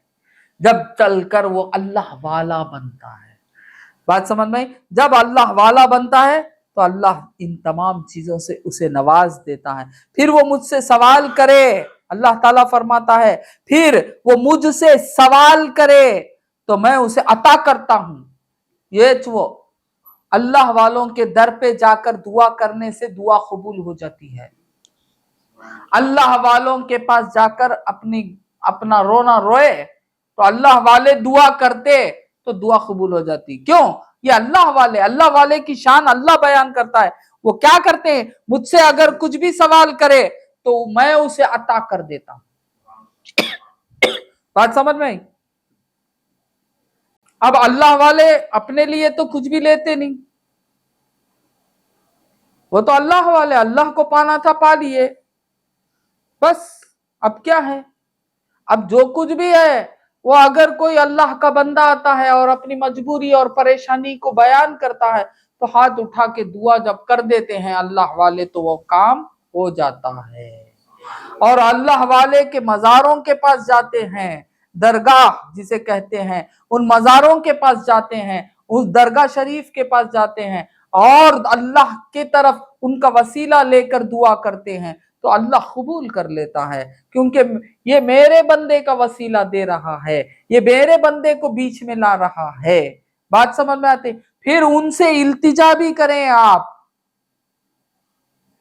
Speaker 1: جب چل کر وہ اللہ والا بنتا ہے، بات سمجھ میں؟ جب اللہ والا بنتا ہے تو اللہ ان تمام چیزوں سے اسے نواز دیتا ہے۔ پھر وہ مجھ سے سوال کرے، اللہ تعالیٰ فرماتا ہے پھر وہ مجھ سے سوال کرے تو میں اسے عطا کرتا ہوں۔ یہ وہ اللہ والوں کے در پہ جا کر دعا کرنے سے دعا قبول ہو جاتی ہے۔ اللہ والوں کے پاس جا کر اپنا رونا روئے تو اللہ والے دعا کرتے تو دعا قبول ہو جاتی۔ کیوں؟ یہ اللہ والے کی شان اللہ بیان کرتا ہے۔ وہ کیا کرتے ہیں؟ مجھ سے اگر کچھ بھی سوال کرے تو میں اسے عطا کر دیتا ہوں۔ بات سمجھ میں؟ اب اللہ والے اپنے لیے تو کچھ بھی لیتے نہیں، وہ تو اللہ والے، اللہ کو پانا تھا پا لیے، بس۔ اب کیا ہے؟ اب جو کچھ بھی ہے وہ اگر کوئی اللہ کا بندہ آتا ہے اور اپنی مجبوری اور پریشانی کو بیان کرتا ہے تو ہاتھ اٹھا کے دعا جب کر دیتے ہیں اللہ والے تو وہ کام ہو جاتا ہے۔ اور اللہ والے کے مزاروں کے پاس جاتے ہیں، درگاہ جسے کہتے ہیں، ان مزاروں کے پاس جاتے ہیں، اس درگاہ شریف کے پاس جاتے ہیں اور اللہ کے طرف ان کا وسیلہ لے کر دعا کرتے ہیں تو اللہ قبول کر لیتا ہے، کیونکہ یہ میرے بندے کا وسیلہ دے رہا ہے، یہ میرے بندے کو بیچ میں لا رہا ہے۔ بات سمجھ میں آتی؟ پھر ان سے التجا بھی کریں آپ،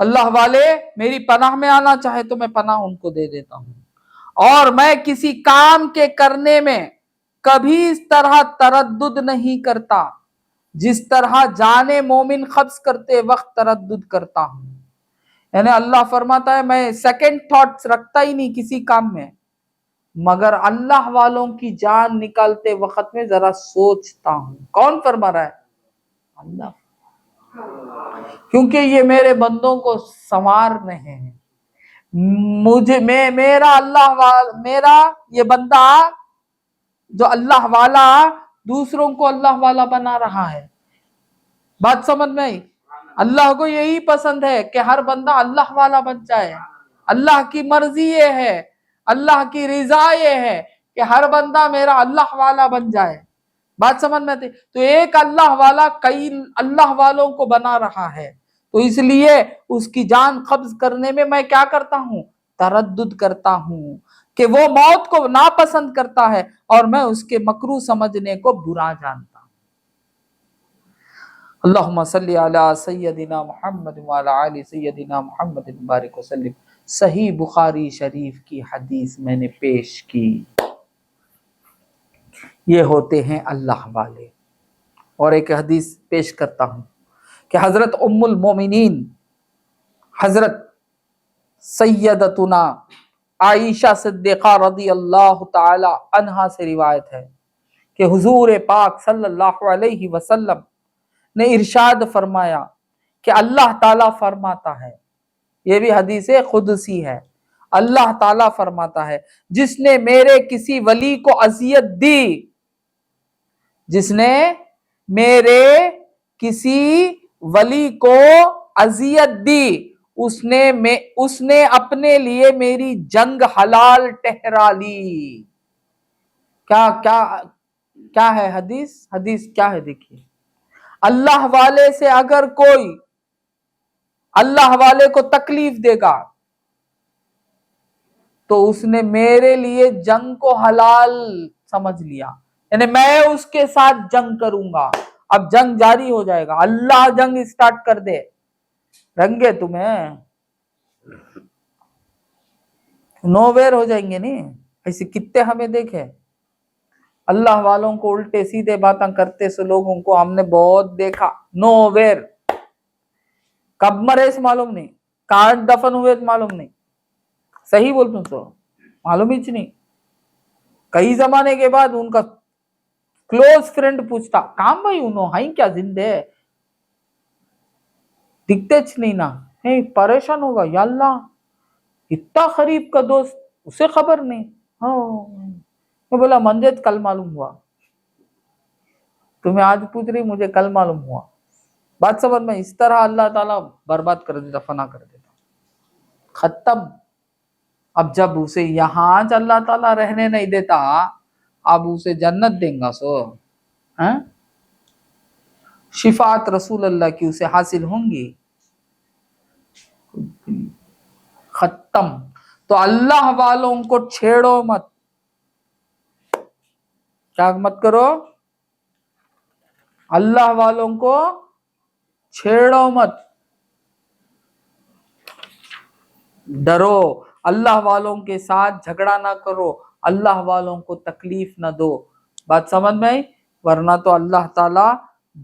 Speaker 1: اللہ والے میری پناہ میں آنا چاہے تو میں پناہ ان کو دے دیتا ہوں، اور میں کسی کام کے کرنے میں کبھی اس طرح تردد نہیں کرتا جس طرح جان مومن قبض کرتے وقت تردد کرتا ہوں۔ یعنی اللہ فرماتا ہے میں سیکنڈ تھاٹس رکھتا ہی نہیں کسی کام میں، مگر اللہ والوں کی جان نکالتے وقت میں ذرا سوچتا ہوں۔ کون فرما رہا ہے؟ اللہ، کیونکہ یہ میرے بندوں کو سنوار رہے ہیں۔ میرا یہ بندہ جو اللہ والا دوسروں کو اللہ والا بنا رہا ہے۔ بات سمجھ میں آئی؟ اللہ کو یہی پسند ہے کہ ہر بندہ اللہ والا بن جائے۔ اللہ کی مرضی یہ ہے، اللہ کی رضا یہ ہے کہ ہر بندہ میرا اللہ والا بن جائے۔ بات سمجھ میں آتی؟ تو ایک اللہ والا کئی اللہ والوں کو بنا رہا ہے، تو اس لیے اس کی جان قبض کرنے میں میں کیا کرتا ہوں؟ تردد کرتا ہوں کہ وہ موت کو ناپسند کرتا ہے اور میں اس کے مکروہ سمجھنے کو برا جانتا ہوں۔ اللہم صلی علی سیدنا محمد وعلی آل سیدنا محمد بارک وسلم۔ صحیح بخاری شریف کی حدیث میں نے پیش کی۔ یہ ہوتے ہیں اللہ والے۔ اور ایک حدیث پیش کرتا ہوں کہ حضرت ام المومنین حضرت سیدتنا عائشہ صدیقہ رضی اللہ تعالی عنہا سے روایت ہے کہ حضور پاک صلی اللہ علیہ وسلم نے ارشاد فرمایا کہ اللہ تعالیٰ فرماتا ہے، یہ بھی حدیث قدسی ہے، اللہ تعالیٰ فرماتا ہے جس نے میرے کسی ولی کو اذیت دی، جس نے میرے کسی ولی کو اذیت دی، اس نے اپنے لیے میری جنگ حلال ٹھہرا لی۔ کیا ہے حدیث کیا ہے؟ دیکھیے، اللہ والے سے اگر کوئی اللہ والے کو تکلیف دے گا تو اس نے میرے لیے جنگ کو حلال سمجھ لیا، یعنی میں اس کے ساتھ جنگ کروں گا۔ اب جنگ جاری ہو جائے گا، اللہ جنگ اسٹارٹ کر دے، رنگے تمہیں نوویر ہو جائیں گے۔ نہیں ایسے کتنے ہمیں دیکھے اللہ والوں کو الٹے سیدھے باتیں کرتے سے لوگوں کو ہم نے بہت دیکھا، نوویر، کب مرے اس معلوم نہیں، کہاں دفن ہوئے معلوم نہیں، صحیح بولتا ہوں سو معلوم ہی نہیں۔ کئی زمانے کے بعد ان کا کلوز فرینڈ پوچھتا کام بھائی انہوں ہائی کیا زندے دکھتے نہیں نا، پریشان ہوگا، یا اللہ اتنا قریب کا دوست اسے خبر نہیں۔ میں بولا منجت کل معلوم ہوا، تمہیں آج پوچھ رہی مجھے کل معلوم ہوا۔ بات سمجھ میں؟ اس طرح اللہ تعالیٰ برباد کر دیتا، فنا کر دیتا، ختم۔ اب جب اسے یہاں اللہ تعالیٰ رہنے نہیں دیتا، اب اسے جنت دیں گا سو شفاعت رسول اللہ کی اسے حاصل ہوں گی، ختم۔ تو اللہ والوں کو چھیڑو مت، کیا مت کرو؟ اللہ والوں کو چھیڑو مت، ڈرو، اللہ والوں کے ساتھ جھگڑا نہ کرو، اللہ والوں کو تکلیف نہ دو۔ بات سمجھ میں آئی؟ ورنہ تو اللہ تعالیٰ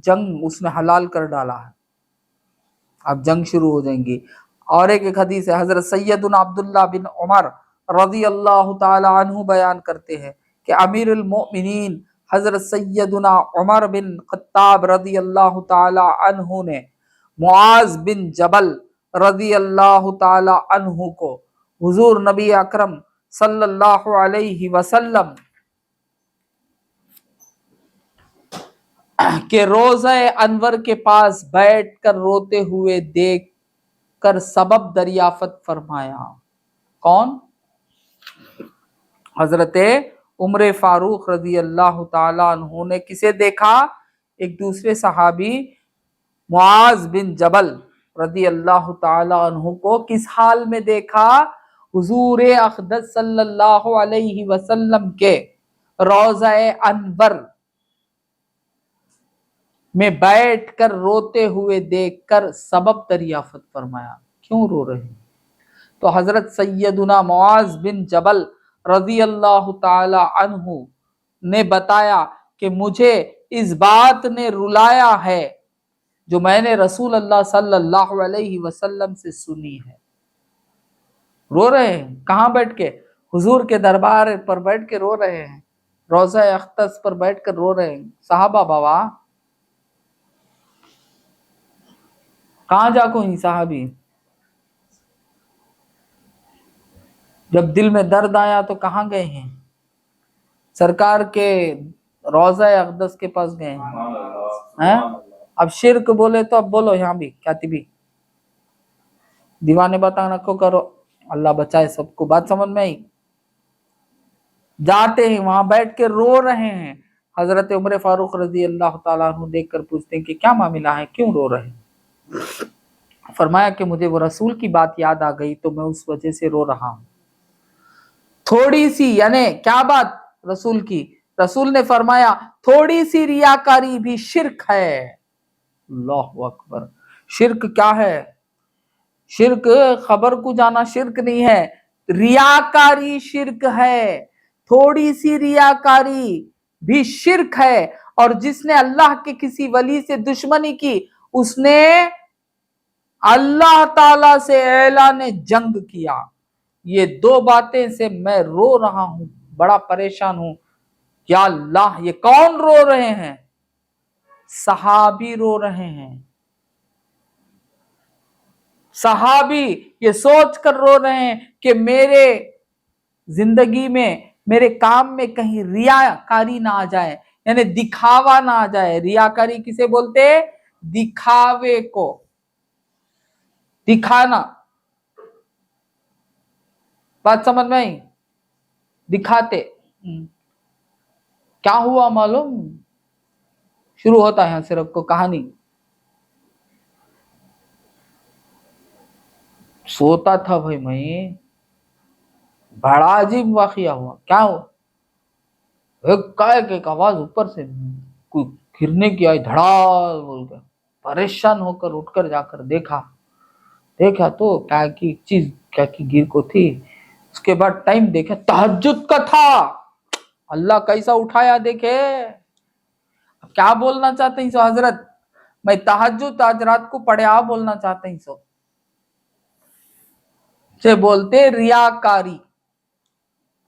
Speaker 1: جنگ اس نے حلال کر ڈالا ہے، اب جنگ شروع ہو جائیں گی۔ اور ایک حدیث ہے، حضرت سیدنا عبداللہ بن عمر رضی اللہ تعالی عنہ بیان کرتے ہیں کہ امیر المؤمنین حضرت سیدنا عمر بن خطاب رضی اللہ تعالی عنہ نے معاذ بن جبل رضی اللہ تعالی عنہ کو حضور نبی اکرم صلی اللہ علیہ وسلم کہ روضہ انور کے پاس بیٹھ کر روتے ہوئے دیکھ کر سبب دریافت فرمایا۔ کون؟ حضرت عمر فاروق رضی اللہ تعالی عنہ نے کسے دیکھا؟ ایک دوسرے صحابی معاذ بن جبل رضی اللہ تعالی عنہ کو کس حال میں دیکھا؟ حضور اقدس صلی اللہ علیہ وسلم کے روضہ انور میں بیٹھ کر روتے ہوئے دیکھ کر سبب دریافت فرمایا۔ کیوں رو رہے ہیں؟ تو حضرت سیدنا معاذ بن جبل رضی اللہ تعالی عنہ نے بتایا کہ مجھے اس بات نے رلایا ہے جو میں نے رسول اللہ صلی اللہ علیہ وسلم سے سنی ہے۔ رو رہے ہیں کہاں بیٹھ کے؟ حضور کے دربار پر بیٹھ کے رو رہے ہیں، روضہ اقدس پر بیٹھ کر رو رہے ہیں۔ صحابہ بابا کہاں جا کو ہیں صحابی؟ جب دل میں درد آیا تو کہاں گئے ہیں؟ سرکار کے روضہ اقدس کے پاس گئے ہیں۔ اب شرک بولے تو اب بولو یہاں بھی کاتبی دیوانے بتا نکو کرو، اللہ بچائے سب کو۔ بات سمجھ میں آئی؟ جاتے ہیں وہاں بیٹھ کے رو رہے ہیں۔ حضرت عمر فاروق رضی اللہ تعالیٰ عنہ دیکھ کر پوچھتے ہیں کہ کیا معاملہ ہے، کیوں رو رہے ہیں؟ فرمایا کہ مجھے وہ رسول کی بات یاد آ گئی تو میں اس وجہ سے رو رہا ہوں۔ تھوڑی سی یعنی کیا بات رسول کی؟ رسول نے فرمایا تھوڑی سی ریاکاری بھی شرک ہے۔ اللہ اکبر! شرک کیا ہے؟ شرک خبر کو جانا شرک نہیں ہے، ریاکاری شرک ہے۔ تھوڑی سی ریاکاری بھی شرک ہے، اور جس نے اللہ کے کسی ولی سے دشمنی کی اس نے اللہ تعالی سے اعلان جنگ کیا۔ یہ دو باتیں سے میں رو رہا ہوں، بڑا پریشان ہوں۔ یا اللہ، یہ کون رو رہے ہیں؟ صحابی رو رہے ہیں۔ صحابی یہ سوچ کر رو رہے ہیں کہ میرے زندگی میں، میرے کام میں کہیں ریاکاری نہ آ جائے، یعنی دکھاوا نہ آ جائے۔ ریاکاری کسے بولتے؟ دکھاوے کو، دکھانا۔ بات سمجھ میں آئی؟ دکھاتے کیا ہوا معلوم؟ شروع ہوتا ہے یہاں سے رب کو کہانی۔ سوتا تھا بھائی میں، بڑا عجیب واقعہ ہوا۔ کیا ہوا؟ ایک آواز اوپر سے کوئی گرنے کی آئی، دھڑال بول کر۔ پریشان ہو کر اٹھ کر جا کر دیکھا تو کیا کی چیز کیا کی گر کو تھی۔ اس کے بعد ٹائم دیکھا، تہجد کا تھا۔ اللہ کیسا اٹھایا دیکھے۔ کیا بولنا چاہتے ہیں سو حضرت؟ میں تہجد آج رات کو پڑھے بولنا چاہتے ہیں سو سے بولتے ریاکاری۔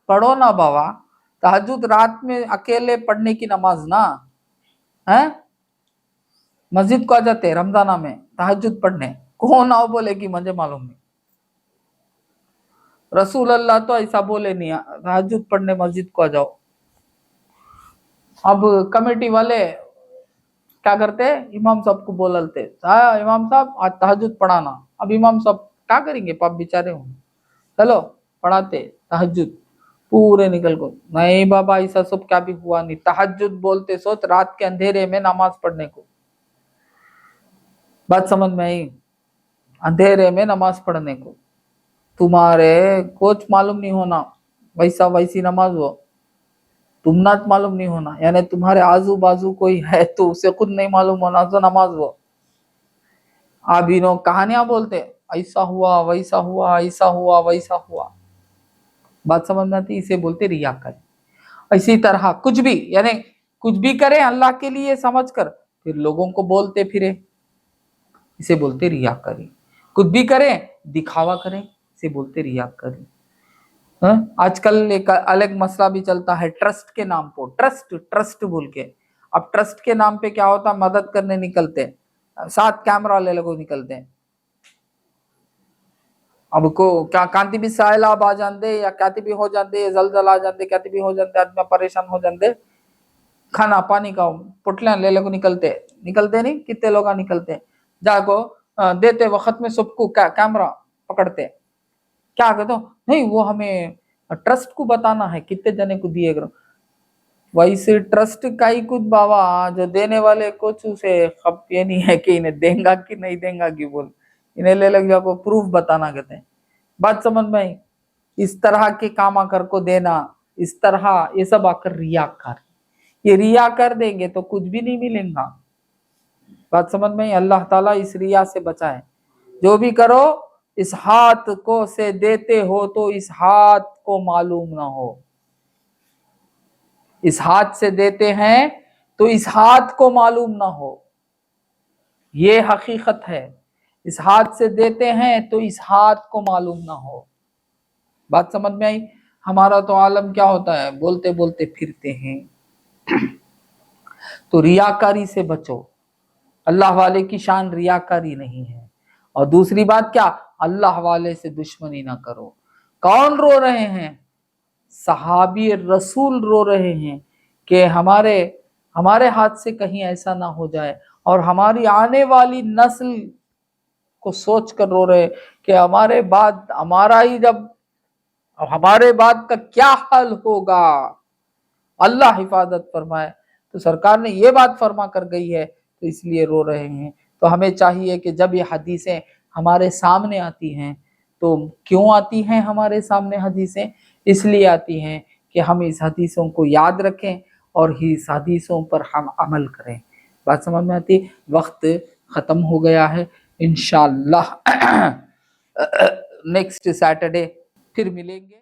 Speaker 1: پڑھو نا بابا، تہجد رات میں اکیلے پڑھنے کی نماز نا ہے۔ مسجد کو آ جاتے رمضانہ میں تہجد پڑھنے، کون آؤ بولے گی مجھے معلوم نہیں۔ رسول اللہ تو ایسا بولے نہیں تہجد پڑھنے مسجد کو آ جاؤ۔ اب کمیٹی والے کیا کرتے؟ امام صاحب کو بولتے امام صاحب آج تہجد پڑھانا۔ اب امام صاحب کیا کریں گے، پاپ بیچارے ہوں، چلو پڑھاتے تہجد پورے نکل کو۔ نہیں بابا ایسا سب کیا بھی ہوا نہیں، تہجد بولتے سوچ رات کے اندھیرے میں نماز پڑھنے کو۔ بات سمجھ میں آئی؟ اندھیرے میں نماز پڑھنے کو تمہارے کچھ معلوم نہیں ہونا، ویسا ویسی نماز ہو تم نہ معلوم نہیں ہونا، یعنی تمہارے آزو بازو کوئی ہے تو اسے خود نہیں معلوم ہونا تو نماز ہو۔ اب انہوں کہانیاں بولتے ایسا ہوا ویسا ہوا، ایسا ہوا ویسا ہوا۔ بات سمجھ میں آتی؟ اسے بولتے ریاکاری۔ اسی طرح کچھ بھی یعنی کچھ بھی کریں اللہ کے لیے سمجھ کر پھر لوگوں کو بولتے پھرے، اسے بولتے ریاکاری۔ کچھ بھی کریں دکھاوا کریں، اسے بولتے ریاکاری۔ آج کل ایک الگ مسئلہ بھی چلتا ہے ٹرسٹ کے نام پر، ٹرسٹ بول کے۔ اب ٹرسٹ کے نام پہ کیا ہوتا، مدد کرنے نکلتے، ساتھ کیمرہ لے لگو نکلتے ہیں۔ اب کو کیا کانتی بھی سائلاب آ جاندے یا کہتی بھی ہو جاندے، زلزلہ آ جاندے، کہتی بھی ہو جاندے، آدمی پریشان ہو جاندے، کھانا پانی کا پٹلیاں لے لگو نکلتے نہیں، کتنے لوگ نکلتے جا کو دیتے وقت میں سب کو کیمرہ پکڑتے، کیا کہتے ہو نہیں وہ ہمیں ٹرسٹ کو بتانا ہے کتنے جنے کو دیے گا۔ ویسے ٹرسٹ کا ہی کچھ بابا جو دینے والے کچھ اسے خب یہ نہیں ہے کہ انہیں دیں گا کہ نہیں دیں گا کی بول، انہیں لے لگ جا کو پروف بتانا کہتے ہیں۔ بات سمجھ میں اس طرح کے کام آ کر کو دینا، اس طرح یہ سب آ کر ریا کر، یہ ریا کر دیں گے تو کچھ بھی نہیں ملیں گا۔ بات سمجھ میں اللہ تعالیٰ اس ریا سے بچائے۔ جو بھی کرو اس ہاتھ کو سے دیتے ہو تو اس ہاتھ کو معلوم نہ ہو، اس ہاتھ سے دیتے ہیں تو اس ہاتھ کو معلوم نہ ہو، یہ حقیقت ہے، اس ہاتھ سے دیتے ہیں تو اس ہاتھ کو معلوم نہ ہو۔ بات سمجھ میں آئی؟ ہمارا تو عالم کیا ہوتا ہے، بولتے بولتے پھرتے ہیں۔ تو ریاکاری سے بچو، اللہ والے کی شان ریاکاری نہیں ہے۔ اور دوسری بات کیا، اللہ والے سے دشمنی نہ کرو۔ کون رو رہے ہیں؟ صحابی رسول رو رہے ہیں کہ ہمارے ہاتھ سے کہیں ایسا نہ ہو جائے، اور ہماری آنے والی نسل کو سوچ کر رو رہے کہ ہمارے بعد ہمارے بعد کا کیا حال ہوگا، اللہ حفاظت فرمائے۔ تو سرکار نے یہ بات فرما کر گئی ہے تو اس لیے رو رہے ہیں۔ تو ہمیں چاہیے کہ جب یہ حدیثیں ہمارے سامنے آتی ہیں، تو کیوں آتی ہیں ہمارے سامنے حدیثیں؟ اس لیے آتی ہیں کہ ہم اس حدیثوں کو یاد رکھیں اور اس حدیثوں پر ہم عمل کریں۔ بات سمجھ میں آتی؟ وقت ختم ہو گیا ہے، انشاءاللہ نیکسٹ سیٹرڈے پھر ملیں گے۔